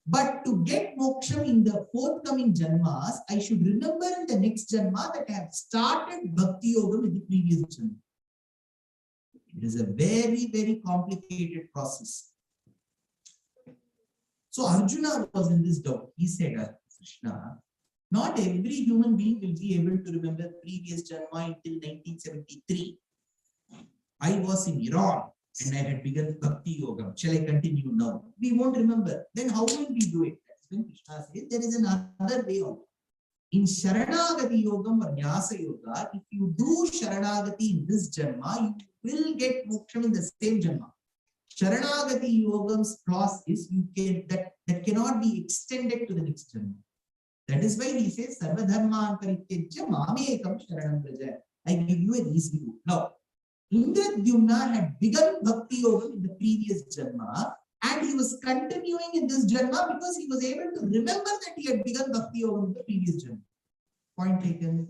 But to get moksha in the forthcoming Janmas, I should remember in the next Janma that I have started Bhakti Yogam in the previous Janma. It is a very, very complicated process. So Arjuna was in this doubt. He said, Krishna, not every human being will be able to remember previous Janma until 1973. I was in Iran and I had begun Bhakti Yoga. Shall I continue now? We won't remember. Then how will we do it? That's when Krishna says there is another way of it. In Sharanagati Yogam or Nyasa Yoga, if you do Sharanagati in this Janma, you will get moksha in the same Janma. Sharanagati Yogam's clause is you can that cannot be extended to the next Janma. That is why he says Sarvadharman Parityajya Mamekam Sharanam Praja. I give you an easy route. Now, Indradyumna had begun Bhakti Yoga in the previous Janma and he was continuing in this Janma because he was able to remember that he had begun Bhakti Yoga in the previous Janma. Point taken.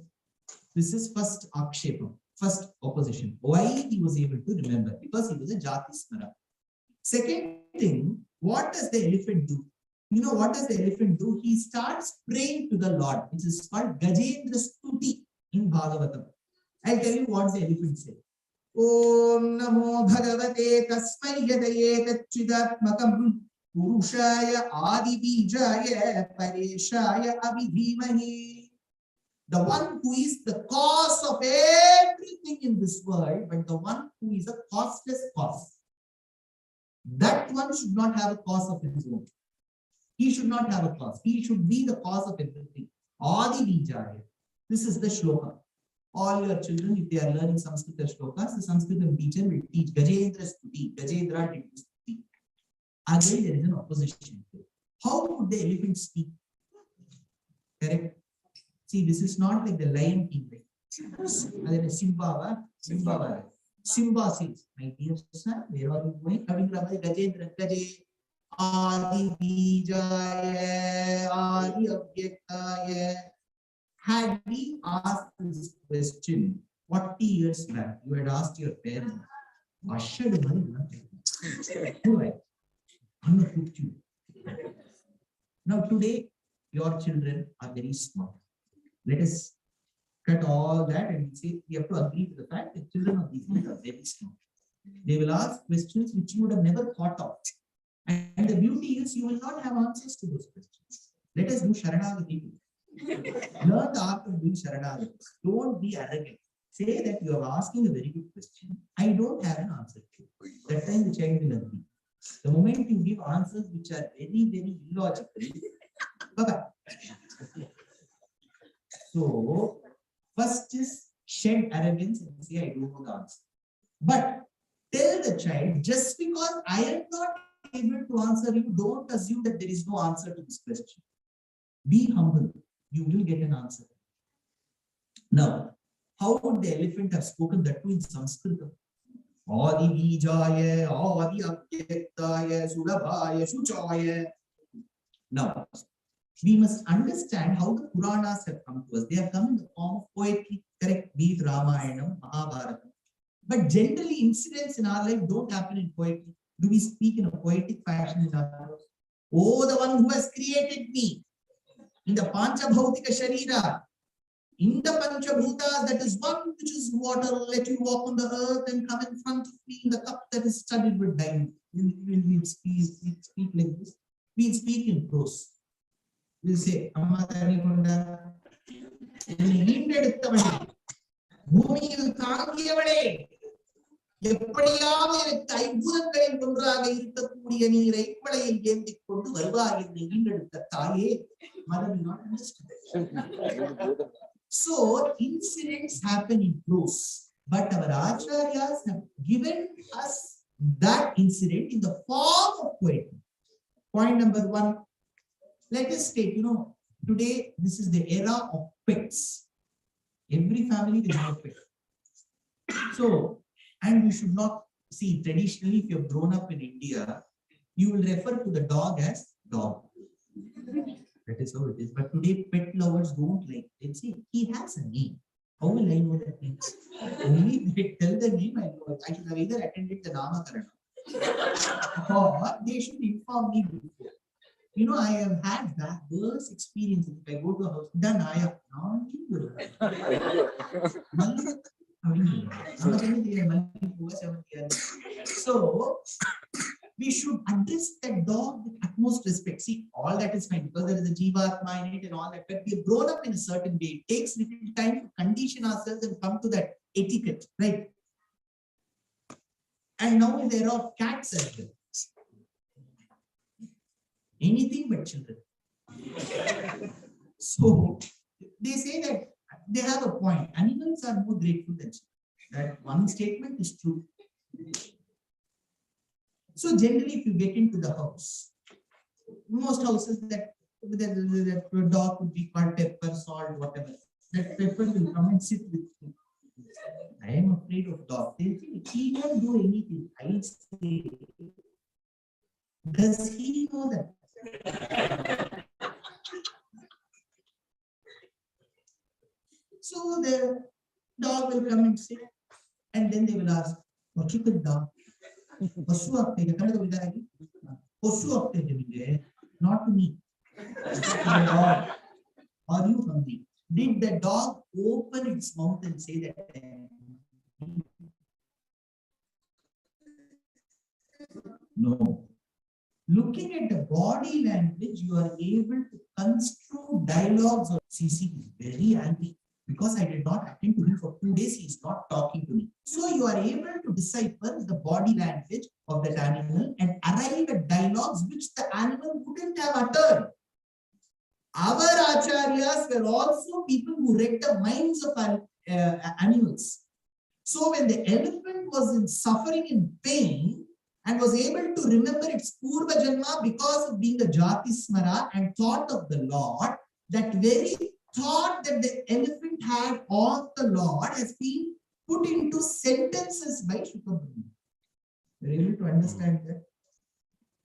This is first Akshepam, first opposition. Why he was able to remember? Because he was a Jati Smara. Second thing, what does the elephant do? You know what does the elephant do? He starts praying to the Lord, which is called Gajendra Stuti in Bhagavatam. I'll tell you what the elephant said. Om Namo Bhagavate Tasmai Yadaye Tachidatmakam Purushaya Adibijaya Pareshaya Abhidhimahi. The one who is the cause of everything in this world, but the one who is a causeless cause. That one should not have a cause of his own. He should not have a cause. He should be the cause of everything. Adi Vijaya. This is the shloka. All your children, if they are learning Sanskrit shlokas, the Sanskrit teacher will teach Gajendra Stuti. Gajendra did Stuti. Again, there is an opposition. How would the elephant speak? Correct? See, this is not like the Lion King. Simba says, my dear son, where are you going? Gajendra, Gajendra. Adi Vijaya, Adi Abhyaktaya. Had we asked this question 40 years back, you had asked your parents, now today, your children are very smart. Let us cut all that and say we have to agree to the fact that children of these days are very smart. They will ask questions which you would have never thought of. And the beauty is you will not have answers to those questions. Let us do Sharanagati. Learn the art of doing Sharanagati. Don't be arrogant. Say that you are asking a very good question. I don't have an answer to it. That time the child will agree. The moment you give answers which are very, very illogical, bye-bye. So, first is shed arrogance and say, I don't know the answer. But tell the child, just because I am not able to answer you, don't assume that there is no answer to this question. Be humble. You will get an answer. Now, how would the elephant have spoken that too in Sanskrit? Adi Vijaya, Adi Abhyaktaya, Sulabhaya, Shuchaya. Now, we must understand how the Puranas have come to us. They have come in the form of poetry, correct? Be it Ramayana, Mahabharata. But generally, incidents in our life don't happen in poetry. Do we speak in a poetic fashion in our lives? Oh, the one who has created me in the Pancha Bhautika Sharira, in the Panchabhutas, that is one which is water, let you walk on the earth and come in front of me in the cup that is studded with diamonds. When we speak like this, we speak in prose. We'll say, Amma Tanikonda, Bhumiyil Thankiyavade, எப்படியாவது எனக்கு ஐம்பூதங்களில் ஒன்றாக இருக்கக்கூடிய நீரை இப்படையில் ஏந்திக் கொண்டு வருவாய் என்று ஈண்டெடுத்த தாயே. Mother will not understand. So incidents happen in prose, but our acharyas have given us that incident in the form of poetry. Point number one, let us take, today this is the era of pets. Every family will have a pet. So, and you should not see, traditionally, if you have grown up in India, you will refer to the dog as dog. That is how it is. But today, pet lovers don't like. They say, he has a name. How will I know that name? Only they tell the name, I know it. I should have either attended the Namakarana or they should inform me before. I have had that worse experience. If I go to a house, then I have so we should address that dog with utmost respect. See, all that is fine because there is a Jivatma in it and all that, but we have grown up in a certain way. It takes little time to condition ourselves and come to that etiquette, right? And now there are cats as well. Anything but children. So they say that they have a point. Animals are more grateful than children. That one statement is true. So generally, if you get into the house, most houses that dog would be called pepper, salt, whatever. That pepper will come and sit with you. I am afraid of dog. They say he won't do anything. I say, does he know that? So the dog will come and sit, and then they will ask, what you could dog? Posu aapte kya? Posu aapte not to me. To the dog. Are you hungry? Did the dog open its mouth and say that? No. Looking at the body language, you are able to construe dialogues. Or CC is very angry because I did not attend to him for 2 days. He is not talking to me. So you are able to decipher the body language of that animal and arrive at dialogues which the animal wouldn't have uttered. Our acharyas were also people who read the minds of animals. So when the elephant was in suffering in pain, and was able to remember its Purva Janma because of being a Jati Smara and thought of the Lord, that very thought that the elephant had of the Lord has been put into sentences by Shukabhumi. You're able to understand that?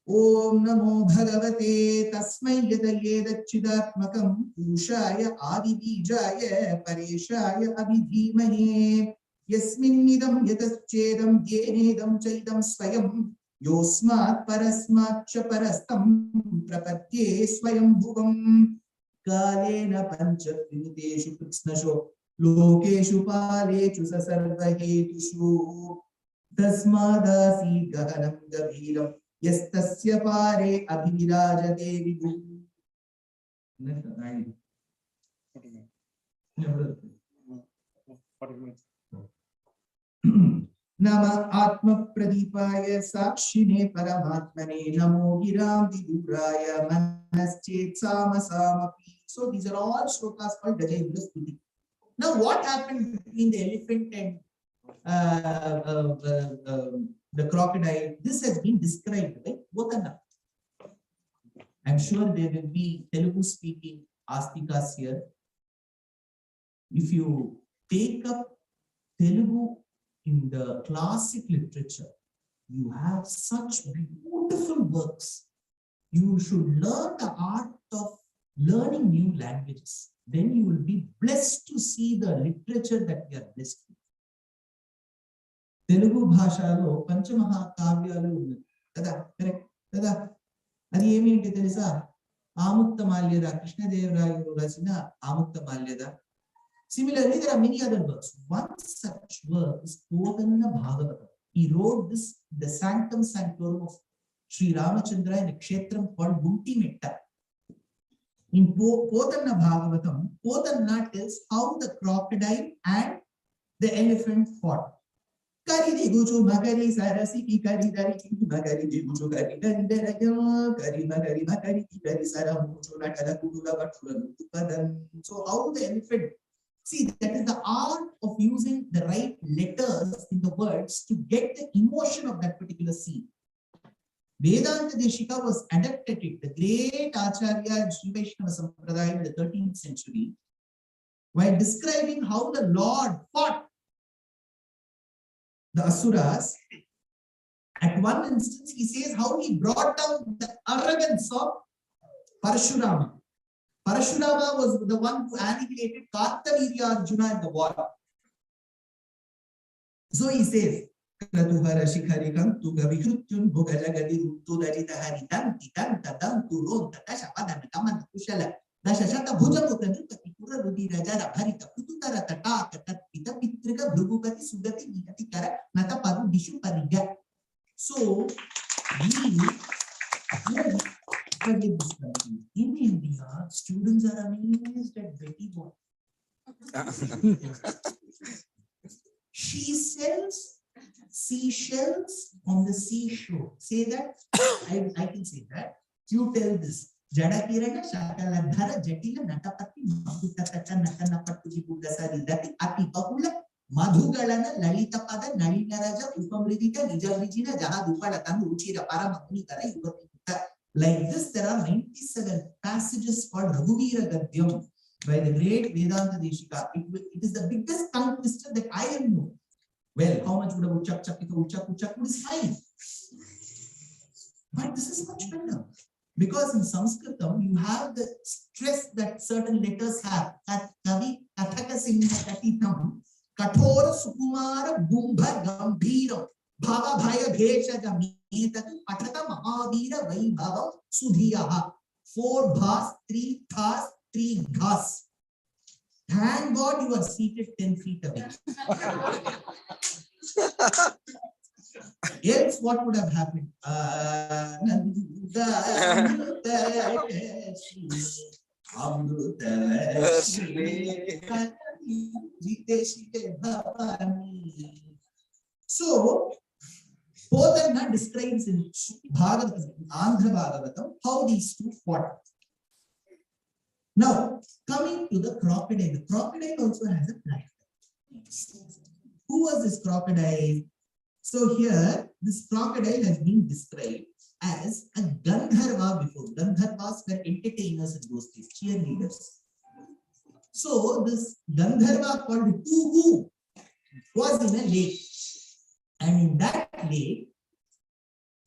Om Namo Bhagavate Tasmai Yadaye Chidatmakam Pushaya Adibijaya Pareshaya Abhidhimahe Yasmin Nidam Yataschedam Yenedam Chaidam Swayam Yosmat Parasmat Chaparastam Prapadye Swayam Bhuvam Kalena Panchakrinteshu Kritsnasho Lokeshu Palechu Sasarvahetushu Tasmadasi Gahanam Gaviram Yastasya Pare Abhirajate Vibhu. Nama Atma Pradipaya Sakshine Paramatmane Namo Giram Viduraya Manaschet Sama Samapi. So these are all shlokas called Gajendra Stuti. Now what happened between the elephant and the crocodile? This has been described by Vokana. I'm sure there will be Telugu speaking Astikas here. If you take up Telugu in the classic literature, you have such beautiful works. You should learn the art of learning new languages. Then you will be blessed to see the literature that we are blessed with. Telugu bhashalo Panchamaha Kavyalu unnadi. Kada, correct? Kada. Adi emi ante telisa? Amukta Malyada, Krishna Devarayuru rasina Amukta Malyada. Similarly, there are many other works. One such work is Potanna Bhagavatam. He wrote this, the Sanctum Sanctorum of Sri Ramachandra in a kshetram called Gunti Metta. In Potanna Bhagavatam, Potanna tells how the crocodile and the elephant fought. Kari diguju magari sarasi ki kari dari ki magari diguju kari dari derayo kari magari magari ki kari saramuju nakala kudula batura padan. So how the elephant, see, that is the art of using the right letters in the words to get the emotion of that particular scene. Vedanta Deshika was adept at it. The great Acharya in Sri Vaishnava Sampradaya in the 13th century, while describing how the Lord fought the Asuras, at one instance he says how he brought down the arrogance of Parashurama. Parashurama was the one who annihilated Kartavirya Arjuna in the war. So he says, Kratuhara Shikhari Kantu Gavikrutyun Bhugalagadi Rutu Darita Haritanti Tanta Dantu Ronta Tashapadana Kamanta Kushala Dashashata Bhujamutanjukati Pura Rudi Rajara Bharita Pututara Tataka Tatpita Pitrika Brugupati Sudati Nikati Kara Natapadu Dishu Pariga. So, in India, students are amazed at Betty Boy. She sells seashells on the seashore. Say that. I can say that. You tell this. Jada Kirana Shakaladhara Jetila Natapati Mahutataka Natanapatu Buddhasari Dati Ati Pakula Madhugalana Lalita Pada Nalinaraja Upamridita Nijavijina Jaha Dupalatanu Uchira Paramuni Kara Yuvata. Like this, there are 97 passages called Raghuvira Gadyam by the great Vedanta Deshika. It is the biggest tongue twister that I have known. Well, how much would a Uchak Chak would is fine. But this is much better. Because in Sanskritam, you have the stress that certain letters have. Kavi, Kathaka Singha Katitam, Kathora Sukumara Bumba Gambhira, Bhava Bhaya Bhesha Jamita, Patata Mahavira Vaibhava Sudhiyaha. 4 bhas, 3 thas, 3 ghas. Thank God you are seated 10 feet away. Else, what would have happened? So, Bodhana describes in Bhagavatam, Andhra Bhagavatam, how these two fought. Now, coming to the crocodile. The crocodile also has a black. Who was this crocodile? So here, this crocodile has been described as a Gandharva before. Gandharvas were entertainers in those days, cheerleaders. So this Gandharva called Uhu was in a lake. And in that lake,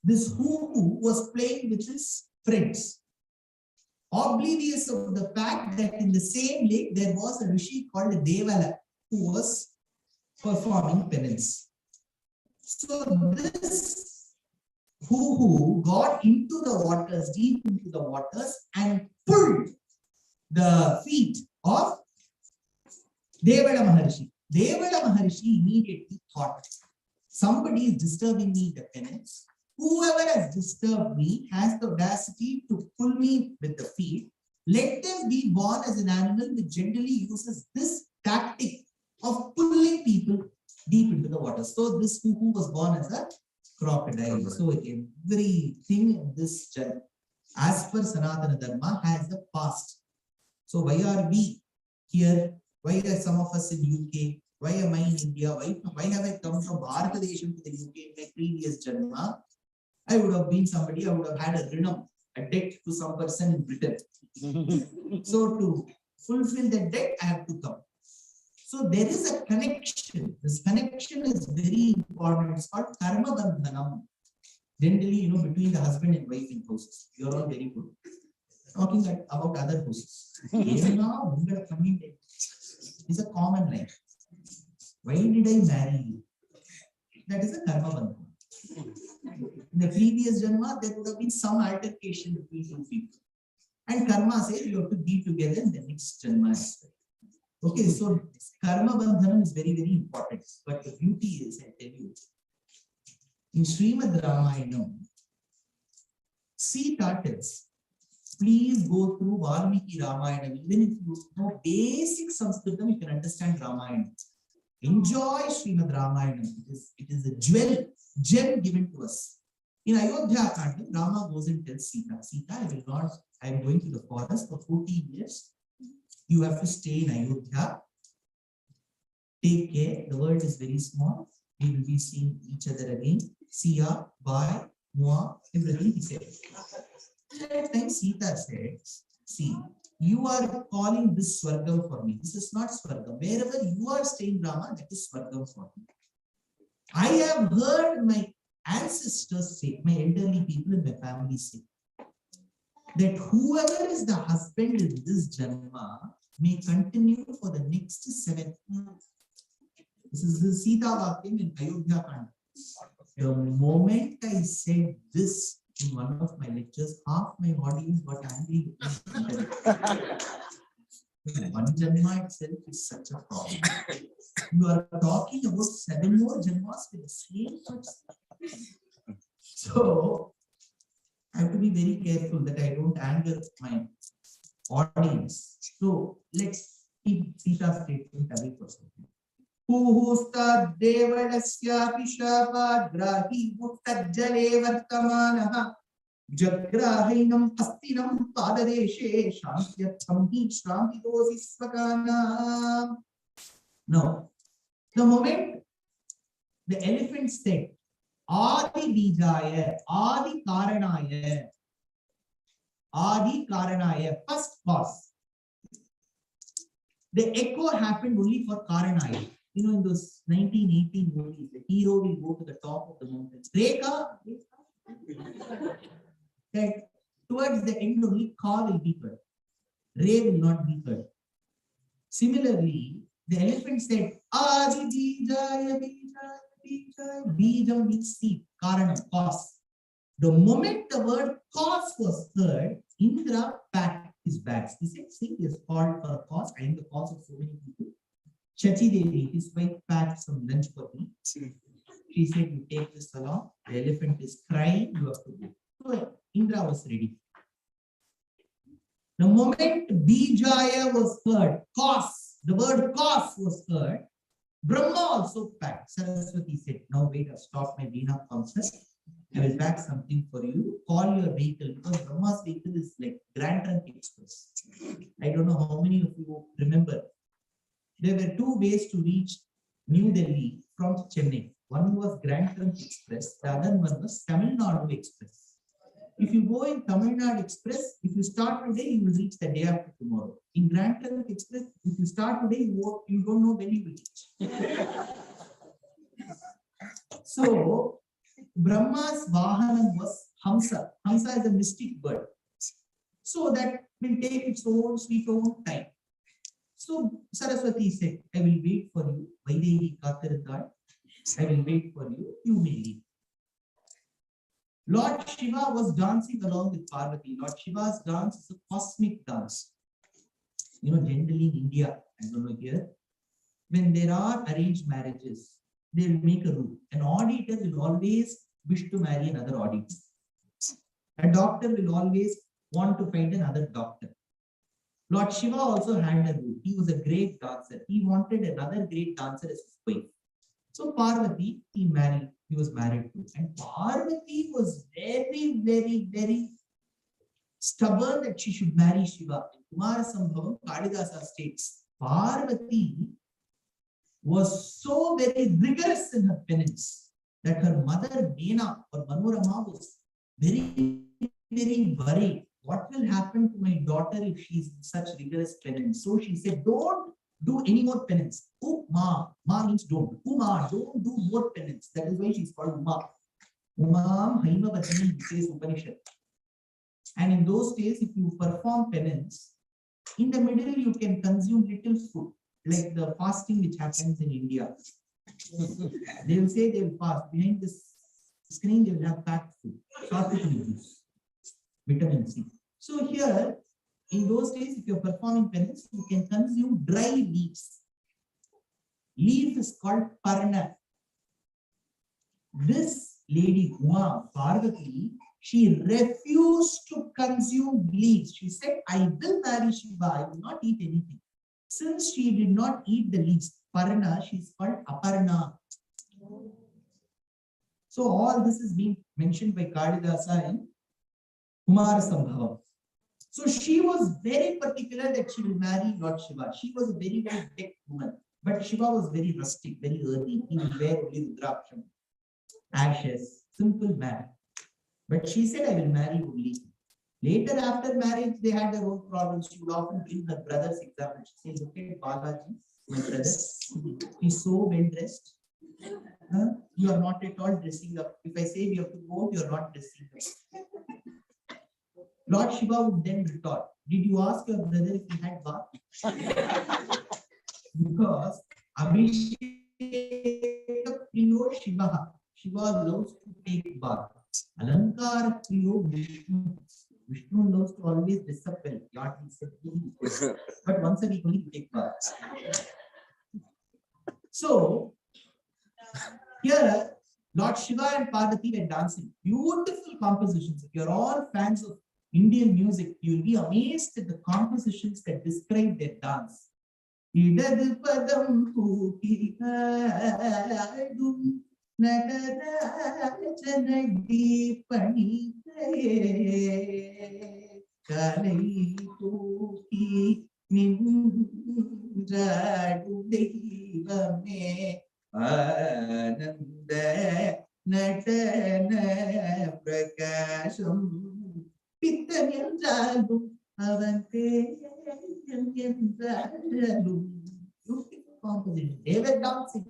this Uhu was playing with his friends, oblivious of the fact that in the same lake there was a rishi called Devala who was performing penance. So this Uhu got into the waters, deep into the waters, and pulled the feet of Devala Maharshi. Devala Maharshi immediately thought, somebody is disturbing me in the penance. Whoever has disturbed me has the audacity to pull me with the feet. Let them be born as an animal which generally uses this tactic of pulling people deep into the water. So this Uhu was born as a crocodile. So everything in this, as per Sanatana Dharma, has a past. So why are we here? Why are some of us in UK? Why am I in India? Why have I come from Bharatadesham to the UK in my previous janma? I would have been somebody, I would have had a rinam, a debt to some person in Britain. So to fulfill that debt, I have to come. So there is a connection. This connection is very important. It's called karma bandhanam. Generally, between the husband and wife in houses. You're all very good. Talking about other houses. It's a common line. Why did I marry you? That is a karma bandhana. In the previous janma, there would have been some altercation between two people. And karma says you have to be together in the next janma as well. Okay, so karma bandhanam is very, very important. But the beauty is, I tell you, in Srimad Ramayana, Sita tells, please go through Valmiki Ramayana. Even if you know basic Sanskritam, you can understand Ramayana. Enjoy Srimad Ramayana. It is a gem given to us. In Ayodhya Kanda, Rama goes and tells Sita, I am going to the forest for 14 years. You have to stay in Ayodhya. Take care. The world is very small. We will be seeing each other again. See ya, bye, moi, everything he said. At that time, Sita said, see, you are calling this Swargam for me. This is not Swargam. Wherever you are staying, Rama, that is Swargam for me. I have heard my ancestors say, my elderly people in my family say, that whoever is the husband in this janma may continue for the next 7 months. This is the Sita Vakyam in Ayodhya Kanda. The moment I said this in one of my lectures, half my audience got angry. One janma itself is such a problem. You are talking about 7 more janmas with the same person. So I have to be very careful that I don't anger my audience. So let's keep Sita's statement away for a second. Puhusta devalasya pishapa grahi uttajjale vartamanaha jagrahinam astinam padadeshe shantyartham hi shramhidosi svakana. Now, the moment the elephant said, Adi Bijaya, Adi Karanaya, first cause. The echo happened only for Karanaya. In those 1918 movies, the hero will go to the top of the mountain. Rekha, that towards the end only Ka will be heard. Re will not be heard. Similarly, the elephant said, Adi Bijaya, Bijaya. Bijam means seed, Karanam, cause. The moment the word cause was heard, Indra packed his bags. He said, see, he has called for a cause. I am the cause of so many people. Chachi Devi, his wife, packed some lunch for me. She said, you take this along. The elephant is crying. You have to go. So Indra was ready. The moment Bijaya was heard, cause, the word cause was heard, Brahma also packed. Saraswati said, now wait, I've stopped my Veena concert. I will pack something for you. Call your vehicle, because Brahma's vehicle is like Grand Trunk Express. I don't know how many of you remember. There were two ways to reach New Delhi from Chennai. One was Grand Trunk Express, the other one was Tamil Nadu Express. If you go in Tamil Nadu Express, if you start today, you will reach the day after tomorrow. In Grand Trunk Express, if you start today, you don't know when you will reach. So, Brahma's Vahanam was Hamsa. Hamsa is a mystic bird. So that will take its own sweet own time. So Saraswati said, I will wait for you. Vaidehi Kathirthal. I will wait for you. You may leave. Lord Shiva was dancing along with Parvati. Lord Shiva's dance is a cosmic dance. You know, generally in India, I don't know here, when there are arranged marriages, they will make a rule. An auditor will always wish to marry another auditor. A doctor will always want to find another doctor. Lord Shiva also had a rule. He was a great dancer. He wanted another great dancer as his wife. So Parvati, he was married to. And Parvati was very, very, very stubborn that she should marry Shiva. In Kumarasambhavam, Kalidasa states, Parvati was so very rigorous in her penance that her mother Meena or Manorama was very, very worried. What will happen to my daughter if she's in such rigorous penance? So she said, don't do any more penance. Uma, ma means don't. Uma, don't do more penance. That is why she's called Uma. Uma, Haima Vachani, says Upanishad. And in those days, if you perform penance, in the middle you can consume little food, like the fasting which happens in India. They will say they will fast. Behind this screen, they will have packed food, juice, vitamin C. So here, in those days, if you're performing penance, you can consume dry leaves. Leaf is called parna. This lady, Uma Parvati, she refused to consume leaves. She said, I will marry Shiva, I will not eat anything. Since she did not eat the leaves, parna, she is called aparna. So all this is being mentioned by Kalidasa in Kumarasambhavam. So she was very particular that she will marry Lord Shiva. She was a very, very decked woman. But Shiva was very rustic, very earthy. He would wear only Rudraksham, ashes, simple man. But she said, I will marry only. Later, after marriage, they had their own problems. She would often bring her brother's example. She said, look at Balaji, my brother. He's so well dressed. You are not at all dressing up. If I say we have to go, you are not dressing up. Lord Shiva would then retort, did you ask your brother if he had bath? Because Abhishek Priyo Shiva. Shiva loves to take bath. Alankar Priyo Vishnu. Vishnu loves to always dress up well. But once a week only you take bath. So, here Lord Shiva and Parvati were dancing. Beautiful compositions. If you're all fans of Indian music, you will be amazed at the compositions that describe their dance. Idadu padam pooki aadum nagarachanadi panite kalai pooki ninradu devame ananda natana prakasham. Beautiful composition. They were dancing.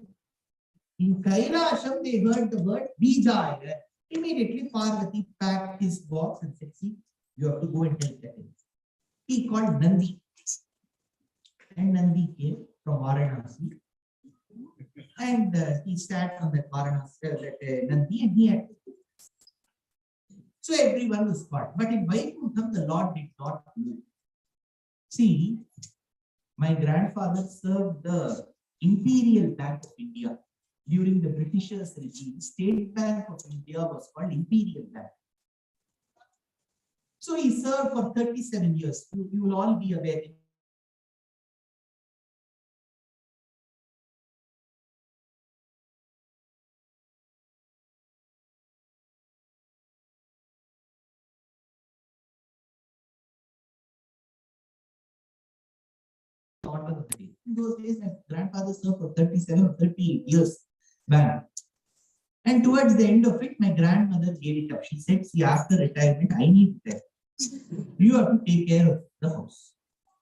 In Kailasham, they heard the word Bijaya. Immediately, Parvati packed his box and said, see, you have to go and tell Kailasham. He called Nandi. And Nandi came from Varanasi. And he sat on that Varanasi, Nandi, and he had So everyone was caught. But in Vaikuntham, the Lord did not move. See, my grandfather served the Imperial Bank of India during the Britishers' regime. State Bank of India was called Imperial Bank. So he served for 37 years. You will all be aware. In those days, my grandfather served for 37 or 38 years back. And towards the end of it, my grandmother gave it up. She said, see, after retirement, I need that. You have to take care of the house.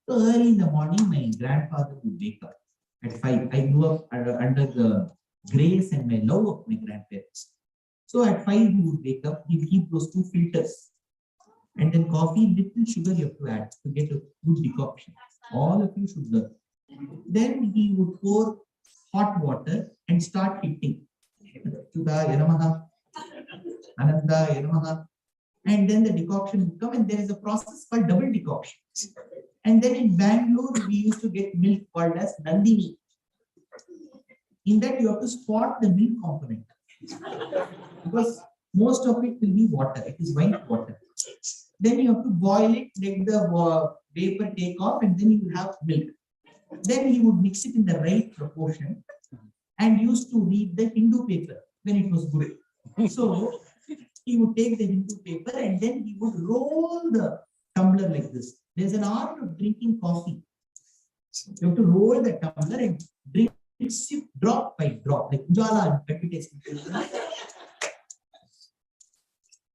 So early in the morning, my grandfather would wake up at 5. I grew up under the grace and my love of my grandparents. So at 5, he would wake up, he would keep those 2 filters. And then coffee, little sugar you have to add to get a good decoction. All of you should learn. Then he would pour hot water and start hitting. Sudaya Namaha, Anandaya Namaha. And then the decoction would come, and there is a process called double decoction. And then in Bangalore, we used to get milk called as Nandini. In that, you have to spot the milk component. Because most of it will be water, it is white water. Then you have to boil it, let the vapor take off, and then you will have milk. Then he would mix it in the right proportion and used to read the Hindu paper when it was good. So he would take the Hindu paper and then he would roll the tumbler like this. There's an art of drinking coffee. You have to roll the tumbler and drink it drop by drop, like Ujala and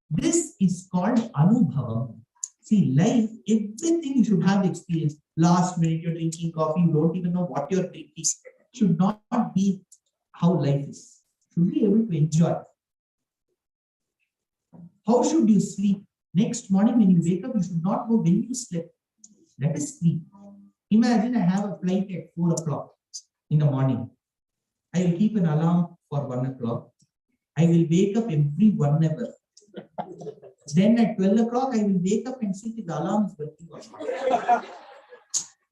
This is called Anubhavam. See, life, everything you should have experience. Last minute you're drinking coffee, you don't even know what you're drinking. Should not be how life is. Should be able to enjoy. How should you sleep? Next morning when you wake up, you should not know when you slept. That is sleep. Imagine I have a flight at 4 o'clock in the morning. I will keep an alarm for 1 o'clock. I will wake up every 1 hour. Then at 12 o'clock, I will wake up and see if the alarm is working or not.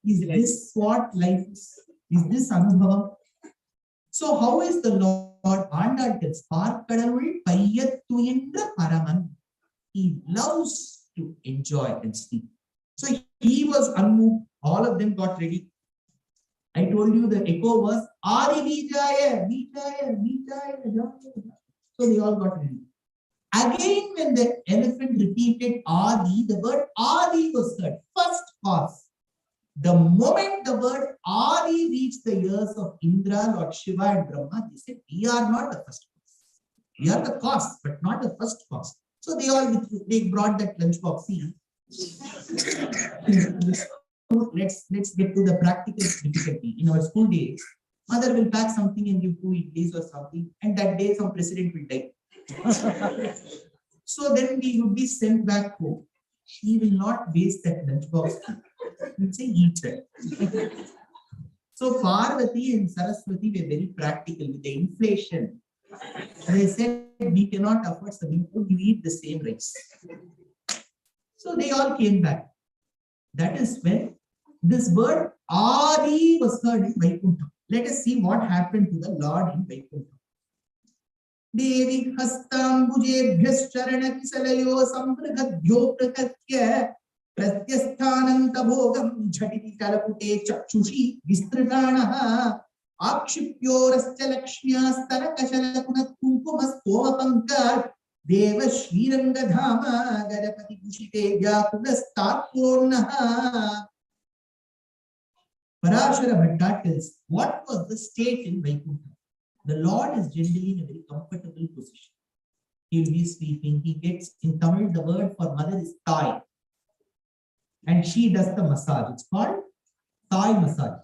Is this what life is? Is this Anubhavam? So how is the Lord? Andal tells, Paraman. He loves to enjoy and sleep. So he was unmoved. All of them got ready. I told you the echo was Adi Vijaya, Vijaya, Vijaya. So they all got ready. Again, when the elephant repeated Adi, the word Adi was heard. First cause. The moment the word Adi reached the ears of Indra, Lord Shiva and Brahma, they said, we are not the first cause. We are the cause, but not the first cause. So they brought that lunchbox. See, let's get to the practical difficulty. In our school days, mother will pack something and give 2 idlis or something, and that day some president will die. So then we would be sent back home. She will not waste that lunchbox. We'll say, eat that. So Parvati and Saraswati were very practical with the inflation. They said, we cannot afford something, you eat the same rice. So they all came back. That is when this word Adi was heard in Vaikuntha. Let us see what happened to the Lord in Vaikuntha. Devi Hastambujebhyascharanakisalayo Sampragadhyo Prakatya Pratyasthananta Bhogam Jhatiti Kalapute Chakshushi Vistritanaha Akshipyorascha Lakshmyastarakashala Kunkumastoma Pankar Deva Shrirangadhama Gadapati Kushite Vyakulastarpornaha. Parashara Bhatta tells, what was the state in Vaikuntha? The Lord is generally in a very comfortable position. He will be sleeping. He gets, in Tamil, the word for mother is Thai. And she does the massage. It's called Thai massage.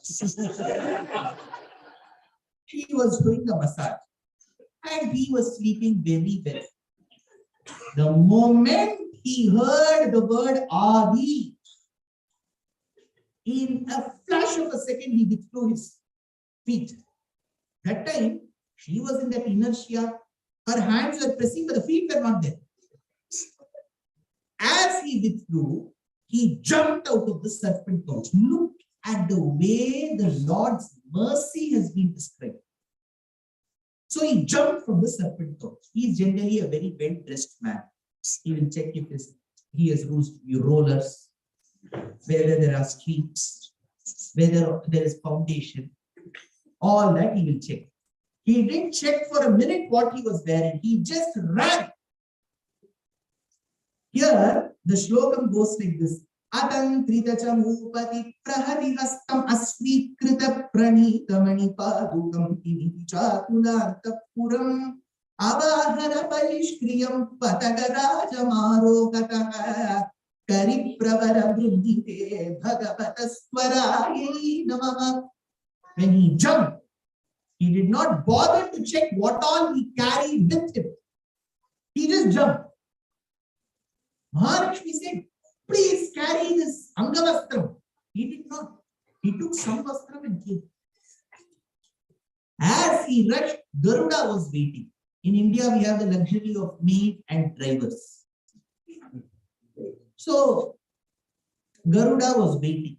She was doing the massage. And he was sleeping very well. The moment he heard the word Adi, in a flash of a second, he withdrew his feet. That time, she was in that inertia. Her hands were pressing, but the feet were not there. As he withdrew, he jumped out of the serpent couch. Look at the way the Lord's mercy has been described. So he jumped from the serpent couch. He is generally a very well-dressed man. He will check if he has used rollers, whether there are streaks, whether there is foundation. All that he will check. He didn't check for a minute what he was wearing. He just ran. Here, the shlokam goes like this. Atantrita chamupati praharihastam asvikrita pranitamani padukam inichatulantapuram avahara parishkriyam patagarajamarokataha karipravara brindite bhagavataswaraye namaha. When he jumped, he did not bother to check what all he carried with him. He just jumped. Maharashmi said, please carry this Angavastram. He did not. He took some vastram and came. As he rushed, Garuda was waiting. In India, we have the luxury of maid and drivers. So, Garuda was waiting.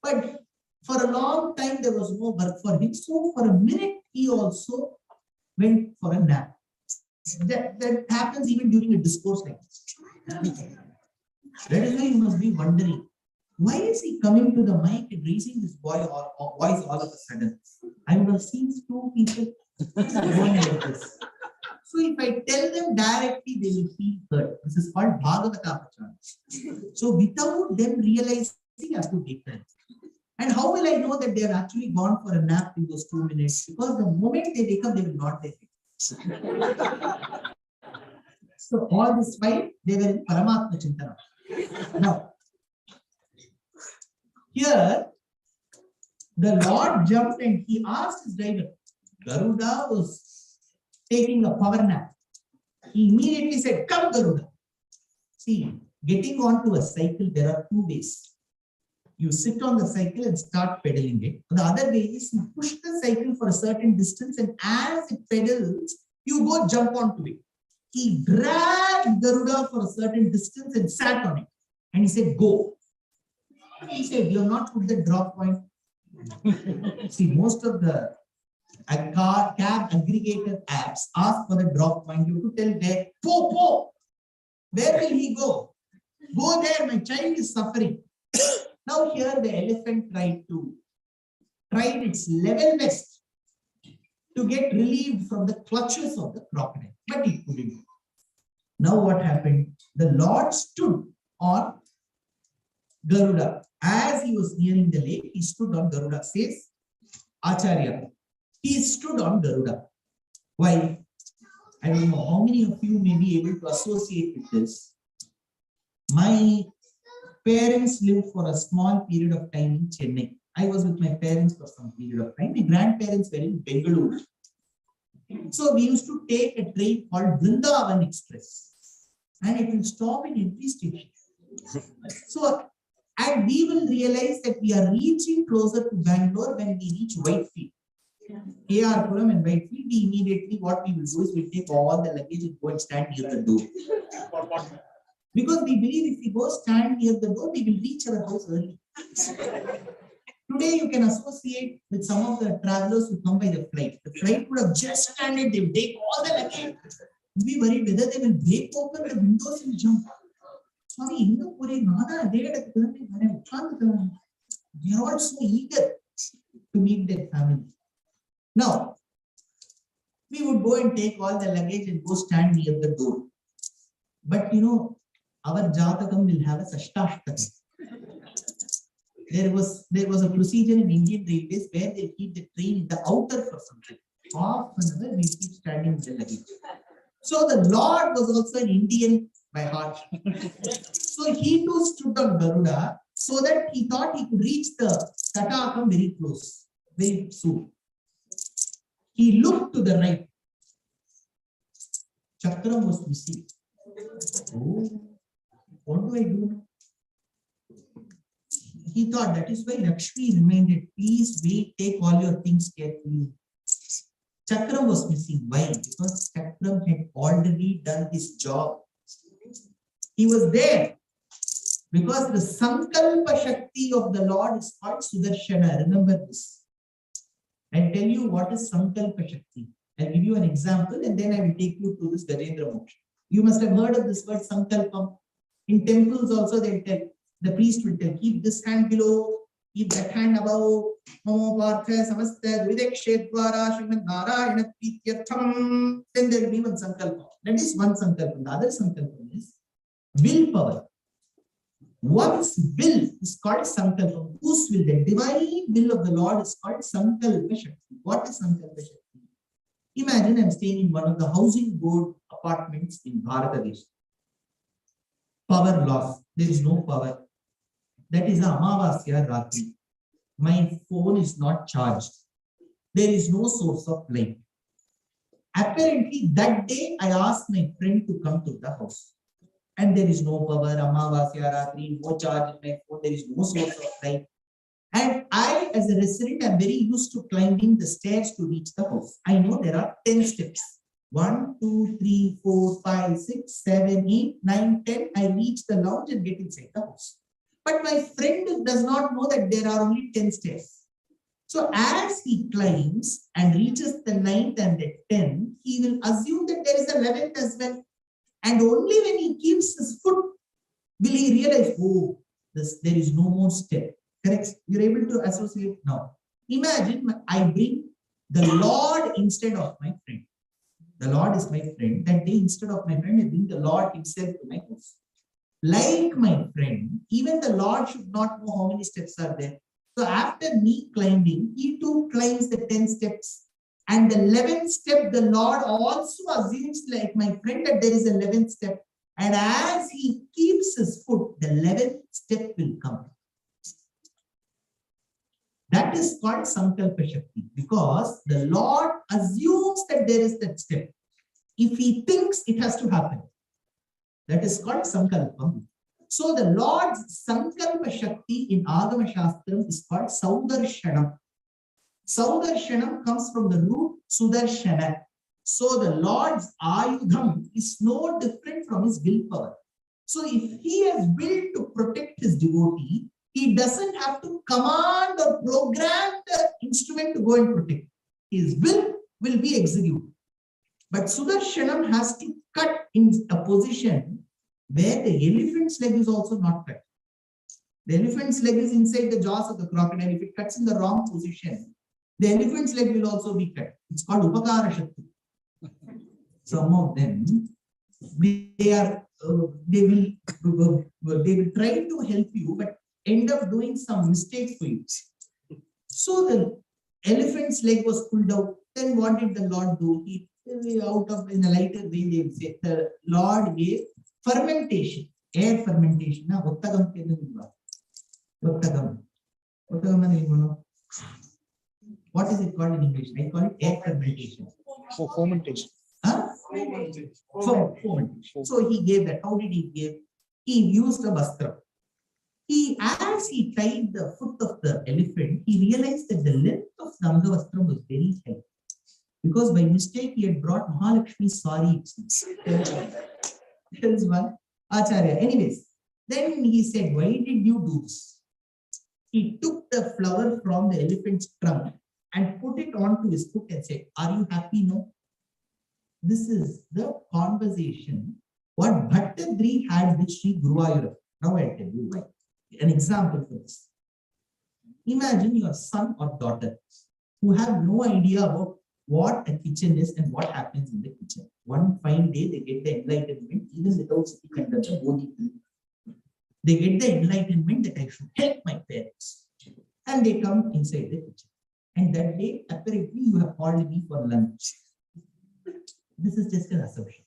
But for a long time, there was no work for him. So, for a minute, he also went for a nap. That happens even during a discourse like this. That is why you must be wondering, why is he coming to the mic and raising his voice all of a sudden? I would have seen two people going like this. So if I tell them directly, they will feel hurt. This is called Bhagavata Prachara. So without them realizing, I have to take them. And how will I know that they have actually gone for a nap in those 2 minutes? Because the moment they wake up, they will not take it. So all this while they were in Paramatma Chintana. Now, here the Lord jumped and he asked his driver. Garuda was taking a power nap. He immediately said, "Come, Garuda." See, getting onto a cycle, there are two ways. You sit on the cycle and start pedaling it. The other way is you push the cycle for a certain distance, and as it pedals, you go jump onto it. He dragged Garuda for a certain distance and sat on it. And he said, "Go." He said, "You have not put the drop point." See, most of the cab aggregator apps ask for the drop point. You have to tell there, po. Where will he go? Go there, my child is suffering. Now here the elephant tried its level best to get relieved from the clutches of the crocodile, but it couldn't. Now what happened? The Lord stood on Garuda. As he was nearing the lake, he stood on Garuda. Says Acharya, he stood on Garuda. Why? I don't know how many of you may be able to associate with this. My parents lived for a small period of time in Chennai. I was with my parents for some period of time. My grandparents were in Bengaluru. So we used to take a train called Vrindavan Express. And it will stop in every station. So, and we will realize that we are reaching closer to Bangalore when we reach Whitefield. KR Puram and Whitefield, we immediately, what we will do is we take all the luggage and go and stand near the door. Because we believe if we go stand near the door, we will reach our house early. Today, you can associate with some of the travelers who come by the flight. The flight would have just standed, they would take all the luggage. Be worried whether they will break open the windows and jump. Swami, they are all so eager to meet their family. Now, we would go and take all the luggage and go stand near the door. But our Jatakam will have a Sashtashtaka. There was a procedure in Indian Railways where they keep the train in the outer for something. Half an hour we keep standing with the luggage. So the Lord was also an Indian by heart. So he too stood on Garuda so that he thought he could reach the Tatakam very close, very soon. He looked to the right. Chakram was missing. Oh, what do I do now? He thought that is why Lakshmi reminded, please wait, take all your things carefully. Chakram was missing. Why? Because Chakram had already done his job. He was there because the Sankalpa Shakti of the Lord is called Sudarshana. Remember this. I'll tell you what is Sankalpa Shakti. I'll give you an example and then I will take you to this Gajendra Moksham. You must have heard of this word Sankalpam. In temples also they'll tell, the priest will tell, keep this hand below, keep that hand above. Namo Partha Samasta Dvidekshedvara Srimad Narayana Prityartham. Then there will be one Sankalpa. That is one Sankalpa. The other Sankalpa is willpower. One's will is called Sankalpa. Whose will? The divine will of the Lord is called Sankalpa Shakti. What is Sankalpa Shakti? Imagine I'm staying in one of the housing board apartments in Bharatadash. Power loss. There is no power. That is Amavasya Ratri. My phone is not charged. There is no source of light. Apparently, that day I asked my friend to come to the house. And there is no power, Amavasya Ratri, no charge in my phone, there is no source of light. And I, as a resident, am very used to climbing the stairs to reach the house. I know there are 10 steps. 1, 2, 3, 4, 5, 6, 7, 8, 9, 10. I reach the lounge and get inside the house. But my friend does not know that there are only 10 stairs. So as he climbs and reaches the 9th and the 10th, he will assume that there is a 11th as well. And only when he keeps his foot will he realize, oh, there is no more step. Correct? You're able to associate now. Imagine I bring the Lord instead of my friend. The Lord is my friend. That day, instead of my friend, I bring the Lord himself to my house. Like my friend, even the Lord should not know how many steps are there. So after me climbing, he too climbs the 10 steps. And the 11th step, the Lord also assumes, like my friend, that there is an 11th step. And as he keeps his foot, the 11th step will come. That is called Sankalpa Shakti, because the Lord assumes that there is that step. If he thinks, it has to happen. That is called Sankalpa. So the Lord's Sankalpa Shakti in Agama Shastram is called Saudarshanam. Saudarshanam comes from the root Sudarshana. So the Lord's Ayudham is no different from his willpower. So if he has will to protect his devotee, he doesn't have to command or program the instrument to go and protect. His will be executed. But Sudarshanam has to cut in a position where the elephant's leg is also not cut. The elephant's leg is inside the jaws of the crocodile. If it cuts in the wrong position, the elephant's leg will also be cut. It's called Upakara Shakti. Some of them, they will try to help you, but end up doing some mistakes for you. So the elephant's leg was pulled out. Then what did the Lord do? He, out of in a lighter way, they say the Lord gave fermentation, air fermentation. What is it called in English? I call it air fermentation. Fermentation. Huh? Fermentation. So he gave that. How did he give? He used a vastra. As he tied the foot of the elephant, he realized that the length of the Angavastram was very high. Because by mistake, he had brought Mahalakshmi's sari. Tells one Acharya. Anyways, then he said, why did you do this? He took the flower from the elephant's trunk and put it onto his foot and said, are you happy now? This is the conversation what Bhattadri had with Sri Guruvayura. Now I'll tell you why. An example for this. Imagine your son or daughter who have no idea about what a kitchen is and what happens in the kitchen. One fine day, they get the enlightenment, even without sitting under the Bodhi tree. They get the enlightenment that I should help my parents. And they come inside the kitchen. And that day, apparently, you have called me for lunch. This is just an assumption.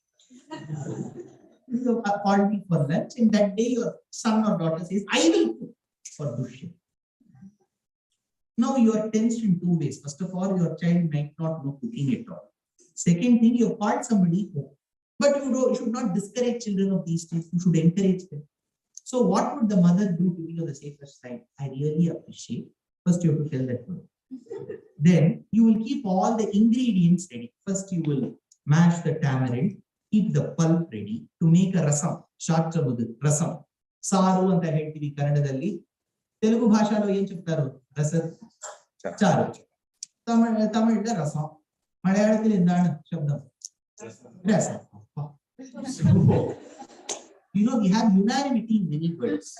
You have called me for lunch, and that day, your son or daughter says, I will cook for Dushyanth. Now you are tensed in two ways. First of all, your child might not know cooking at all. Second thing, you have called somebody home. But you should not discourage children of these things. You should encourage them. So what would the mother do to be on the safer side? I really appreciate. First, you have to tell that word. Then you will keep all the ingredients ready. First, you will mash the tamarind. keep the pulp ready to make a rasam. Short term rasam. Saru anta heltivi kannadalli. Telugu bhashalo em cheptaru? Rasa charu. Tamil rasam. Malayalamil endanu shabdam? Rasam. You know, we have unanimity in many words.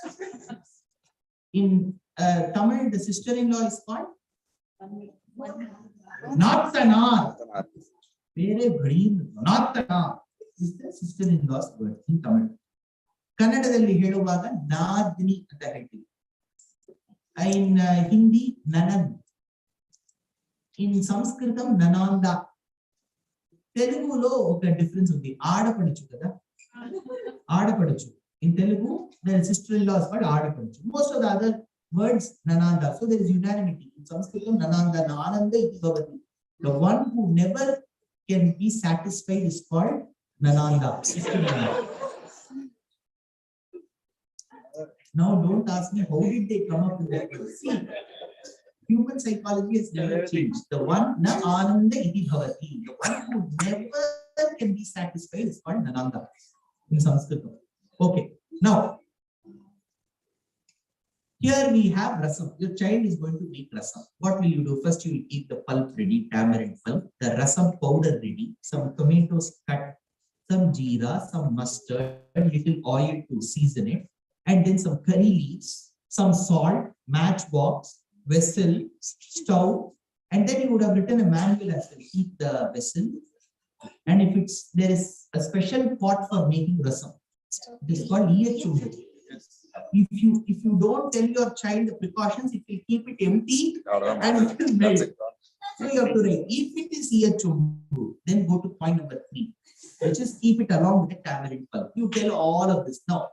In Tamil, the sister-in-law is called Nathanar. Very green. Nathanar is the sister-in-law's word in Tamil. Kannadadalli heluvaga Nadni anta heltivi. In Hindi, Nanan. In Sanskritam, Nananda. Telugulo oka difference undi. Aadapadachu kada. Aadapadachu. In Telugu, the sister-in-law is called Aadapadachu. Most of the other words, Nananda. So there is unanimity. In Sanskritam, Nananda, Nananda iti bhavati. The one who never can be satisfied is called Nananda. Sister-in-law. Now, don't ask me how did they come up with that. See, human psychology has never changed. The one na ananda iti bhavati. The one who never can be satisfied is called Nananda in Sanskrit. Okay. Now, here we have rasam. Your child is going to make rasam. What will you do? First, you will keep the pulp ready, tamarind pulp, the rasam powder ready, some tomatoes cut, some jeera, some mustard, little oil to season it, and then some curry leaves, some salt, matchbox, vessel, stove, and then you would have written a manual as well. Keep the vessel, and if there is a special pot for making rasam, it is called iyachundu. If you don't tell your child the precautions, it will keep it empty and it will melt. So you have to write. If it is iyachundu, then go to point number 3, which is keep it along with the tamarind pulp. You tell all of this now.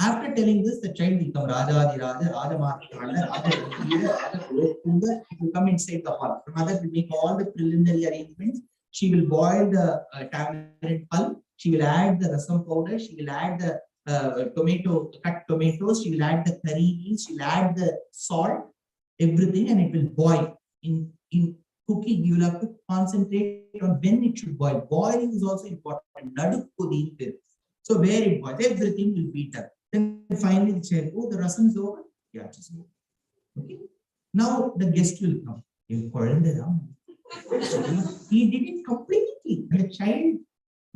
After telling this, the child will come Raja Adi Raja, Raja Martanda, Raja Rangila, Raja Kulokunda. It will come inside the hall. The mother will make all the preliminary arrangements. She will boil the tamarind pulp. She will add the rasam powder. She will add the cut tomatoes. She will add the curry leaves. She will add the salt, everything, and it will boil. In cooking, you will have to concentrate on when it should boil. Boiling is also important. Nadukku. So where it boils, everything will be done. Then finally the child, oh, the rasam is over. Yeah, just go. Okay. Now the guest will come. He did it completely. The child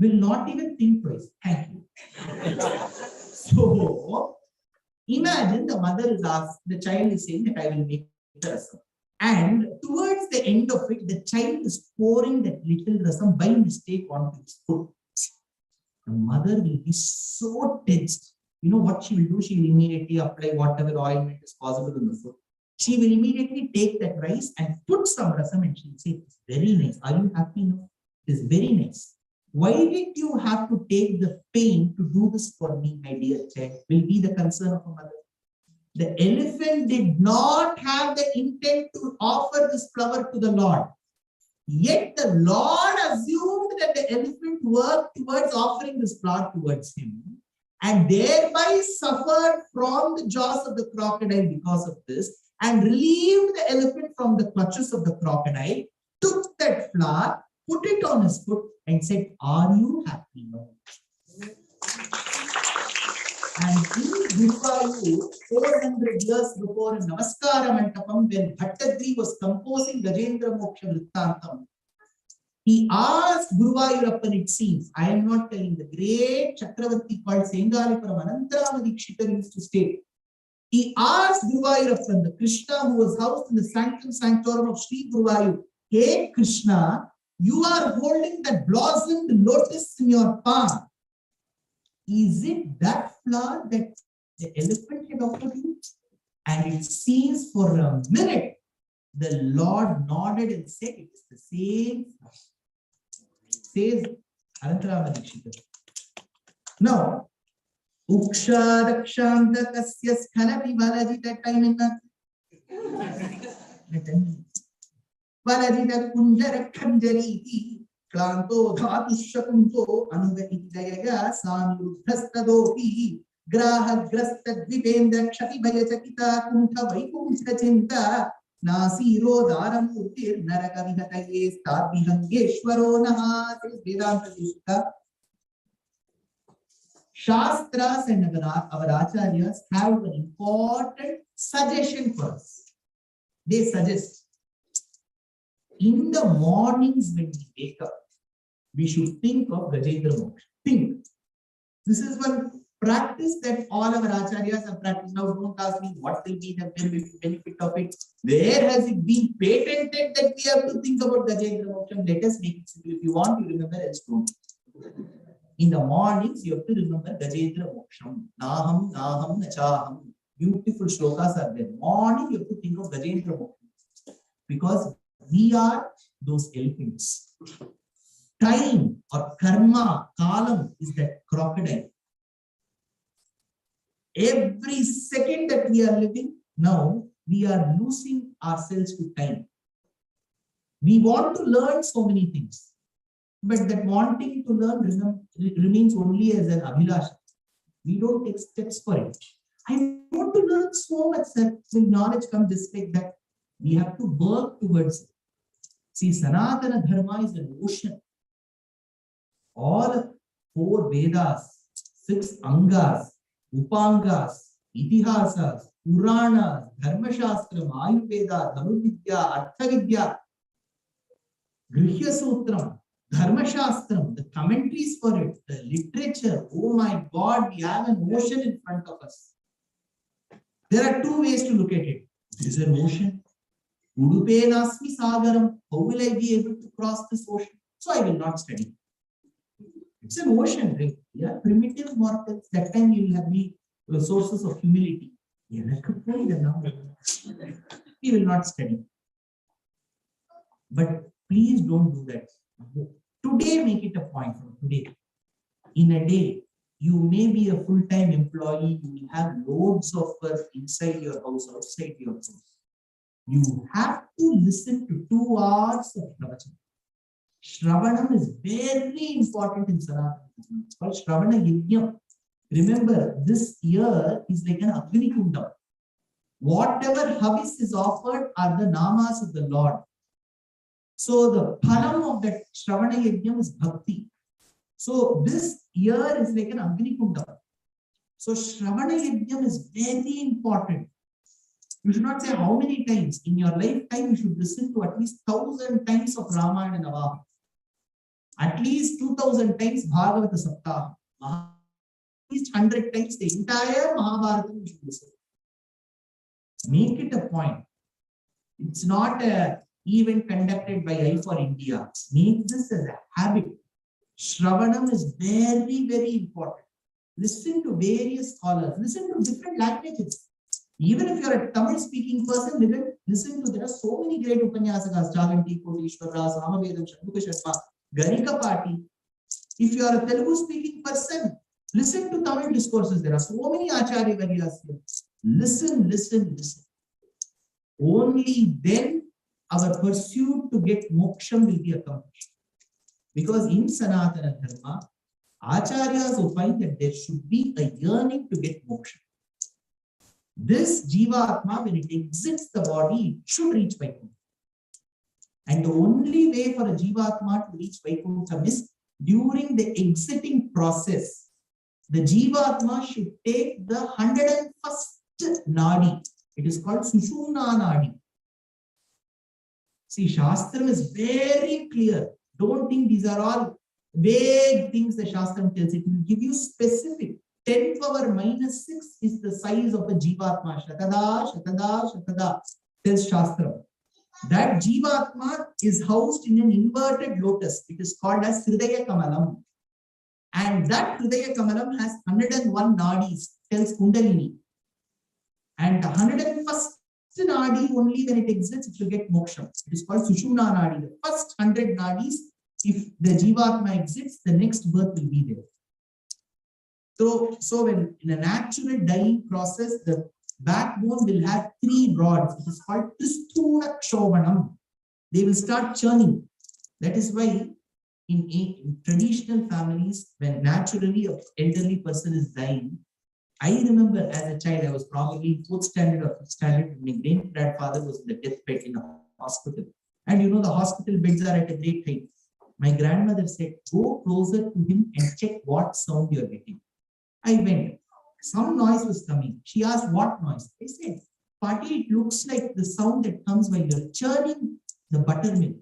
will not even think twice. Thank you. So imagine the mother is asked, the child is saying that I will make the rasam. And towards the end of it, the child is pouring that little rasam by mistake onto his foot. The mother will be so tensed. You know what she will do? She will immediately apply whatever ointment is possible in the foot. She will immediately take that rice and put some rasam and she will say, it's very nice. Are you happy now? It is very nice. Why did you have to take the pain to do this for me, my dear child? Will be the concern of a mother. The elephant did not have the intent to offer this flower to the Lord. Yet the Lord assumed that the elephant worked towards offering this flower towards him and thereby suffered from the jaws of the crocodile because of this and relieved the elephant from the clutches of the crocodile, took that flower, put it on his foot and said, are you happy now? And in Guruvayur, 400 years before in Namaskara Mantapam, when Bhattadri was composing Gajendra Moksham Vrittantam, he asked Guruvayurappan, it seems, I am not telling, the great Chakravarti called Sengalipuram Anantarama Dikshita used to state. He asked Guruvayurappan, the Krishna who was housed in the sanctum sanctorum of Sri Guruvayur, hey Krishna, you are holding that blossomed lotus in your palm. Is it that flower that the elephant had offered you? And it seems for a minute, the Lord nodded and said, it is the same flower. Says Anantarama Dikshita. Now, Uksha Rakshanta Kasya Skalapi Balaji, that time in the Balaji Kunjara Kanjariti. Klanto dhatu shakunto anugatidaya samyudhastadopi graha grasta dvipendra kshati bhayachakita kuntha vaikuntha chinta nasiro dharamurtir naraka vihataye stabhihangeshwaro naha. Vedanta Dishka. Shastras and our acharyas have an important suggestion for us. They suggest in the mornings when we wake up, we should think of Gajendra Moksham. Think. This is one practice that all our acharyas have practiced. Now, don't ask me what will be the benefit of it. Where has it been patented that we have to think about Gajendra Moksham? Let us make it simple. If you want to remember, else don't. In the mornings, you have to remember Gajendra Moksham. Naham, Naham, Nachaham. Beautiful shlokas are there. Morning, you have to think of Gajendra Moksham. Because we are those elephants. Time or karma, kalam is that crocodile. Every second that we are living now, we are losing ourselves to time. We want to learn so many things, but that wanting to learn remains only as an abhilasha. We don't take steps for it. I want to learn so much that when knowledge comes just like that, we have to work towards it. See, Sanatana Dharma is an ocean. All 4 Vedas, 6 Angas, Upangas, Itihasas, Puranas, Dharma Shastram, Ayurveda, Dhanurvidya, Arthavidya, Grihya Sutram, Dharma Shastram, the commentaries for it, the literature. Oh my God, we have an ocean in front of us. There are 2 ways to look at it. There is an ocean. Udupenasmi Sagaram. How will I be able to cross this ocean? So I will not study. It's an ocean, right? Yeah, primitive mortals. That time you will have the sources of humility. We will not study. But please don't do that. Today, make it a point from today. In a day, you may be a full-time employee. You will have loads of work inside your house, outside your house. You have to listen to 2 hours of pravachan. Shravanam is very important in Sanatana. It's called Shravana Yajna. Remember, this year is like an Agni Kundam. Whatever havis is offered are the namas of the Lord. So the phalam of that Shravana Yajna is bhakti. So this year is like an Agni Kundam. So Shravana Yajna is very important. You should not say how many times. In your lifetime, you should listen to at least 1,000 times of Ramayana and Navaha. At least 2,000 times Bhagavata Saptaha. At least 100 times the entire Mahabharata you should listen. Make it a point. It's not an event conducted by I for India. Make this as a habit. Shravanam is very, very important. Listen to various scholars. Listen to different languages. Even if you're a Tamil speaking person, listen to, there are so many great Upanyasakas, Jaganti, Kodishwara, Samavedam, Shanmuka Sharma, Ganika Party. If you are a Telugu speaking person, listen to Tamil discourses. There are so many Acharya Varyas here. Listen, listen, listen. Only then our pursuit to get moksham will be accomplished. Because in Sanatana Dharma, Acharyas opine that there should be a yearning to get moksha. This Jivatma, when it exits the body, it should reach Vaikuntha. And the only way for a Jivatma to reach Vaikuntha is during the exiting process. The Jivatma should take the 101st Nadi. It is called Sushumna Nadi. See, Shastram is very clear. Don't think these are all vague things the Shastram tells. It will give you specific. 10 power minus 6 is the size of a Jivatma. Shatada, Shatada, Shatada, tells Shastram. That Jivatma is housed in an inverted lotus. It is called as Hridaya Kamalam. And that Hridaya Kamalam has 101 nadis, tells Kundalini. And the 101st nadi, only when it exits, it will get moksha. It is called Sushumna Nadi. The first 100 nadis, if the Jivatma exits, the next birth will be there. So when in a natural dying process, the backbone will have 3 rods. It is called Tristuna Kshobanam. They will start churning. That is why in traditional families, when naturally an elderly person is dying, I remember as a child, I was probably in 4th standard or 5th standard, my great-grandfather was in the deathbed in a hospital. And you know, the hospital beds are at a great height. My grandmother said, go closer to him and check what sound you're getting. I went. Some noise was coming. She asked, what noise? I said, Pati, it looks like the sound that comes while you're churning the buttermilk.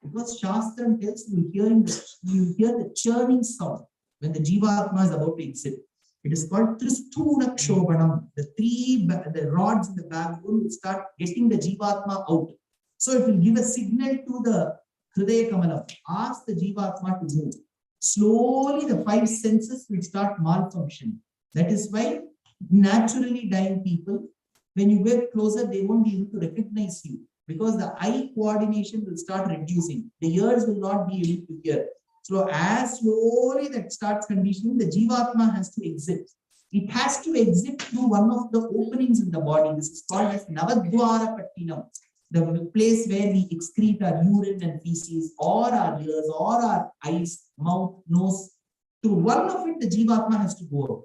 Because Shastram tells you hear the churning sound when the Jivatma is about to exit. It is called Tristuna Kshobanam. The rods in the backbone will start getting the Jivatma out. So it will give a signal to the Hridaya Kamalam. Ask the Jivatma to move. Slowly the five senses will start malfunctioning. That is why naturally dying people, when you get closer, they won't be able to recognize you because the eye coordination will start reducing. The ears will not be able to hear. So as slowly that starts conditioning, the Jivatma has to exit. It has to exit through one of the openings in the body. This is called as Navadwara Pattinam, the place where we excrete our urine and feces, or our ears, or our eyes, mouth, nose. Through one of it, the Jivatma has to go out.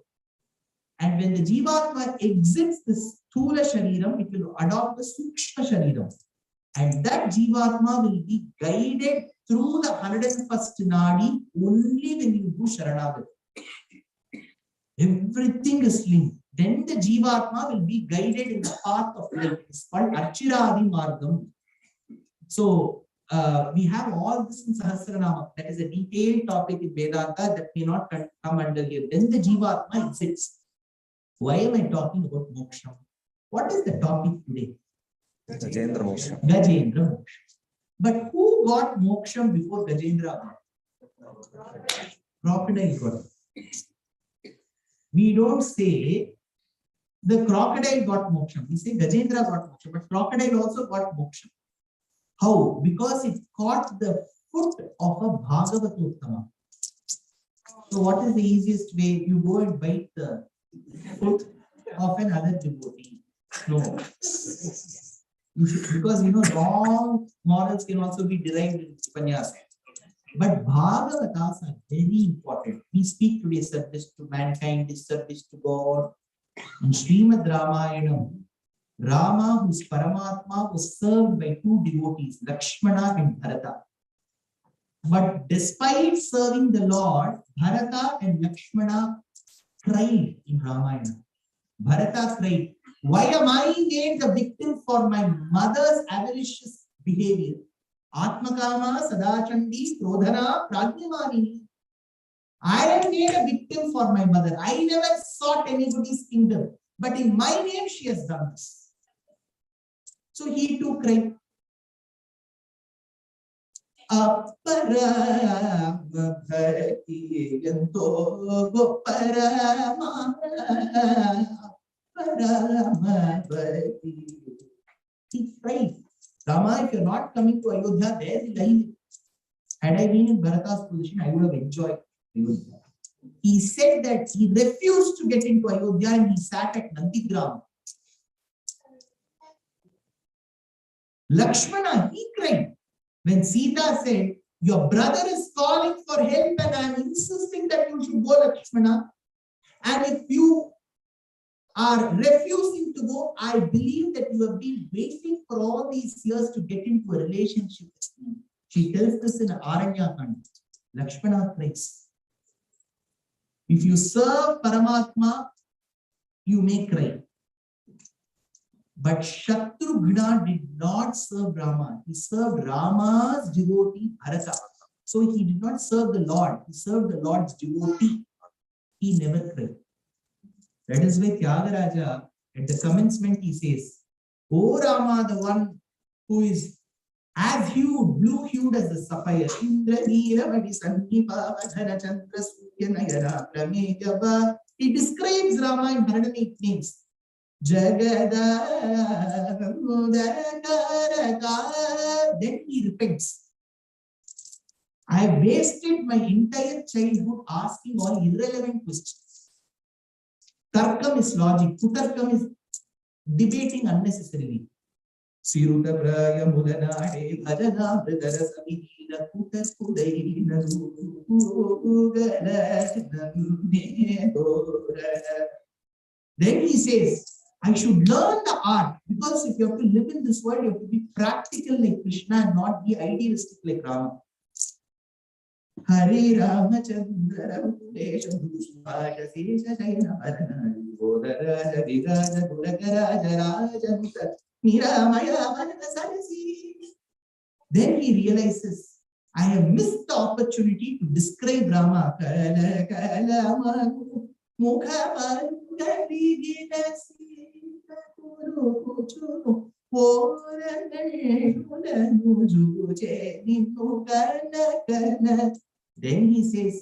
And when the Jivatma exits this Thula Shariram, it will adopt the Sukshma Shariram. And that Jivatma will be guided through the 101st Nadi only when you do Sharanagati. Everything is linked. Then the Jivatma will be guided in the path of life. It's called Archiradi Margam. So we have all this in Sahasranama. That is a detailed topic in Vedanta that may not come under here. Then the Jivatma exists. Why am I talking about moksha? What is the topic today? Gajendra Moksham. Gajendra Moksham. But who got moksha before Gajendra? Crocodile got it. We don't say the crocodile got moksha. We say Gajendra got moksha, but crocodile also got moksha. How? Because it caught the foot of a Bhagavatottama. So what is the easiest way? You go and bite the foot of another devotee. No. Because wrong morals can also be derived in Upanyasa. But Bhagavatas are very important. We speak today service to mankind, is service to God. In Srimad Ramayana, Rama, whose Paramatma, was served by two devotees, Lakshmana and Bharata. But despite serving the Lord, Bharata and Lakshmana cried in Ramayana. Bharata cried, why am I made the victim for my mother's avaricious behavior? Atmakama Sadachandi Krodhana Pragnimanini. I am made a victim for my mother. I never sought anybody's kingdom, but in my name she has done this. So he too cried. He cried, Rama, if you're not coming to Ayodhya, there will I live. Had I been in Bharata's position, I would have enjoyed Ayodhya. He said that he refused to get into Ayodhya and he sat at Nandigram. Lakshmana, he cried. When Sita said, your brother is calling for help and I am insisting that you should go, Lakshmana. And if you are refusing to go, I believe that you have been waiting for all these years to get into a relationship with me. She tells this in Aranyakanda. Lakshmana cries. If you serve Paramatma, you may cry. But Shatrughna did not serve Rama. He served Rama's devotee Bharata. So he did not serve the Lord. He served the Lord's devotee. He never cried. That is why Tyagaraja, at the commencement, he says, O Rama, the one who is as hued, blue-hued as the sapphire. He describes Rama in 108 names. Then he repents. I have wasted my entire childhood asking all irrelevant questions. Tarkam is logic. Kutarkam is debating unnecessarily. Then he says, I should learn the art, because if you have to live in this world, you have to be practical like Krishna and not be idealistic like Rama. Hari Ramachandra Pudesha Bhusbhasha Sesha Shaina Paranari Bodharaja Viraja Guragaraja Raja Muta Niramaya Vanana Sarasi. Then he realizes, I have missed the opportunity to describe Rama. Kala Kala Manu Mukha Mangari Gita Sita Kuru Kuchuru Then he says,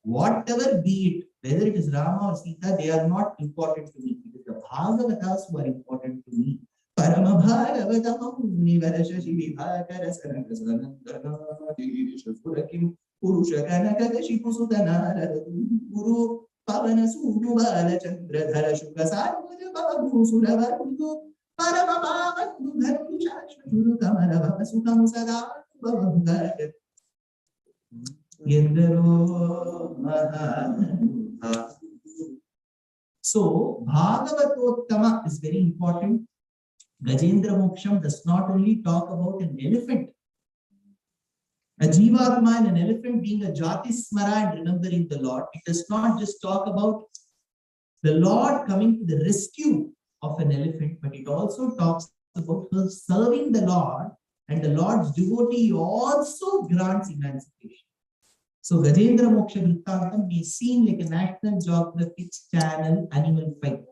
whatever be it, whether it is Rama or Sita, they are not important to me. It is the Bhagavatas who are important to me. Parama Bhagavatam Nivarasha Shivibhakara Sanakasanakim Purusha Kanakadashi Pusudana Guru Pavana Sunu Bala Chandra Dhara Shukla Sarvaja Babu Suravaru So, Bhagavatottama is very important. Gajendra Moksham does not only talk about an elephant, a Jivatma and an elephant being a Jati Smara and remembering the Lord. It does not just talk about the Lord coming to the rescue of an elephant, but it also talks about her serving the Lord, and the Lord's devotee also grants emancipation. So Gajendra Moksha Vrittantam may seem like a National Geographic Channel animal fight,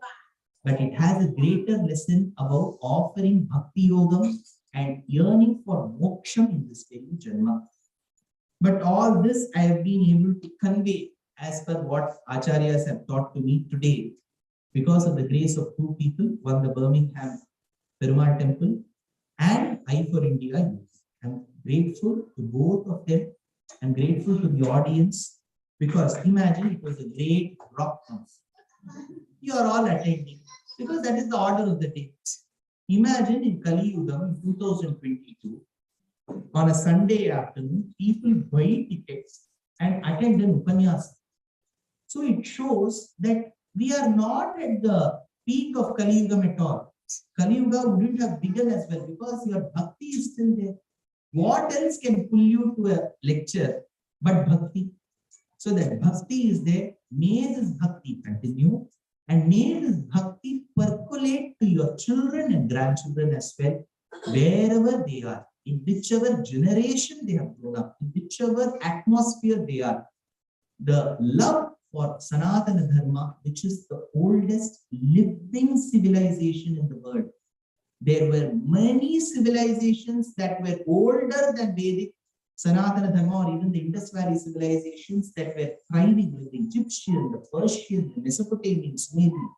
but it has a greater lesson about offering bhakti yogam and yearning for moksham in this very janma. But all this I have been able to convey as per what acharyas have taught to me today, because of the grace of two people, one the Birmingham Perumal Temple and I for India Youth. I'm grateful to both of them. I'm grateful to the audience, because imagine it was a great rock concert. You are all attending because that is the order of the day. Imagine in Kali Yuga in 2022, on a Sunday afternoon, people buy tickets and attend an Upanyasa. So it shows that we are not at the peak of Kali Yuga at all. Kali Yuga wouldn't have begun as well, because your bhakti is still there. What else can pull you to a lecture but bhakti? So that bhakti is there. May this bhakti continue, and may this bhakti percolate to your children and grandchildren as well, wherever they are, in whichever generation they have grown up, in whichever atmosphere they are. The love for Sanatana Dharma, which is the oldest living civilization in the world. There were many civilizations that were older than Vedic Sanatana Dharma, or even the Indus Valley civilizations that were thriving, like the Egyptian, the Persian, the Mesopotamian, Sumerian.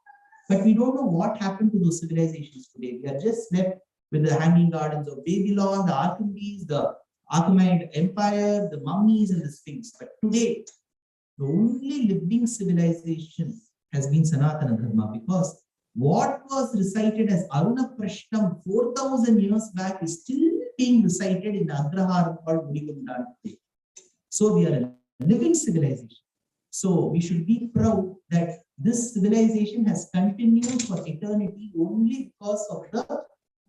But we don't know what happened to those civilizations today. We are just left with the Hanging Gardens of Babylon, the Archimedes, the Achaemenid Empire, the mummies, and the Sphinx. But today, the only living civilization has been Sanatana Dharma, because what was recited as Aruna Prashtam 4,000 years back is still being recited in the Agraharam called Mudigamdan today. So we are a living civilization. So we should be proud that this civilization has continued for eternity only because of the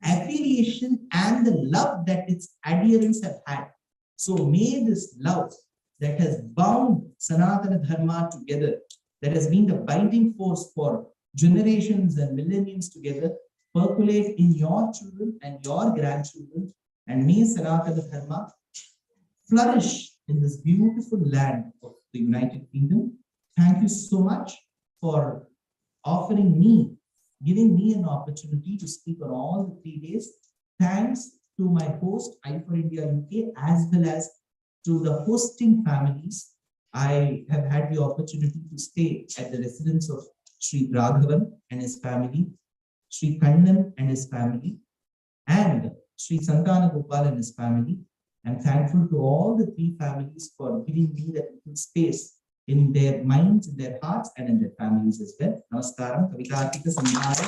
affiliation and the love that its adherents have had. So may this love that has bound Sanatana Dharma together, that has been the binding force for generations and millenniums together, percolate in your children and your grandchildren, and may Sanatana Dharma flourish in this beautiful land of the United Kingdom. Thank you so much for offering me, giving me an opportunity to speak on all the 3 days. Thanks to my host, I for India UK, as well as to the hosting families. I have had the opportunity to stay at the residence of Sri Raghavan and his family, Sri Kannan and his family, and Sri Santana Gopal and his family. I'm thankful to all the 3 families for giving me that little space in their minds, in their hearts, and in their families as well. Namaskaram. Kavikartika Sambhara.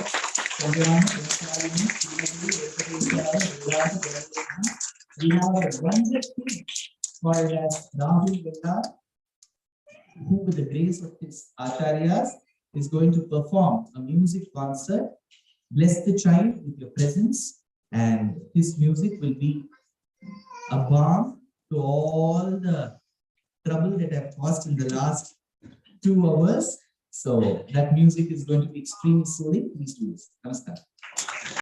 We have a wonderful called as Rahul Vella, who with the grace of his acharyas is going to perform a music concert. Bless the child with your presence, and his music will be a balm to all the trouble that I've caused in the last 2 hours. So that music is going to be extremely soothing. Please do this. Namaskar.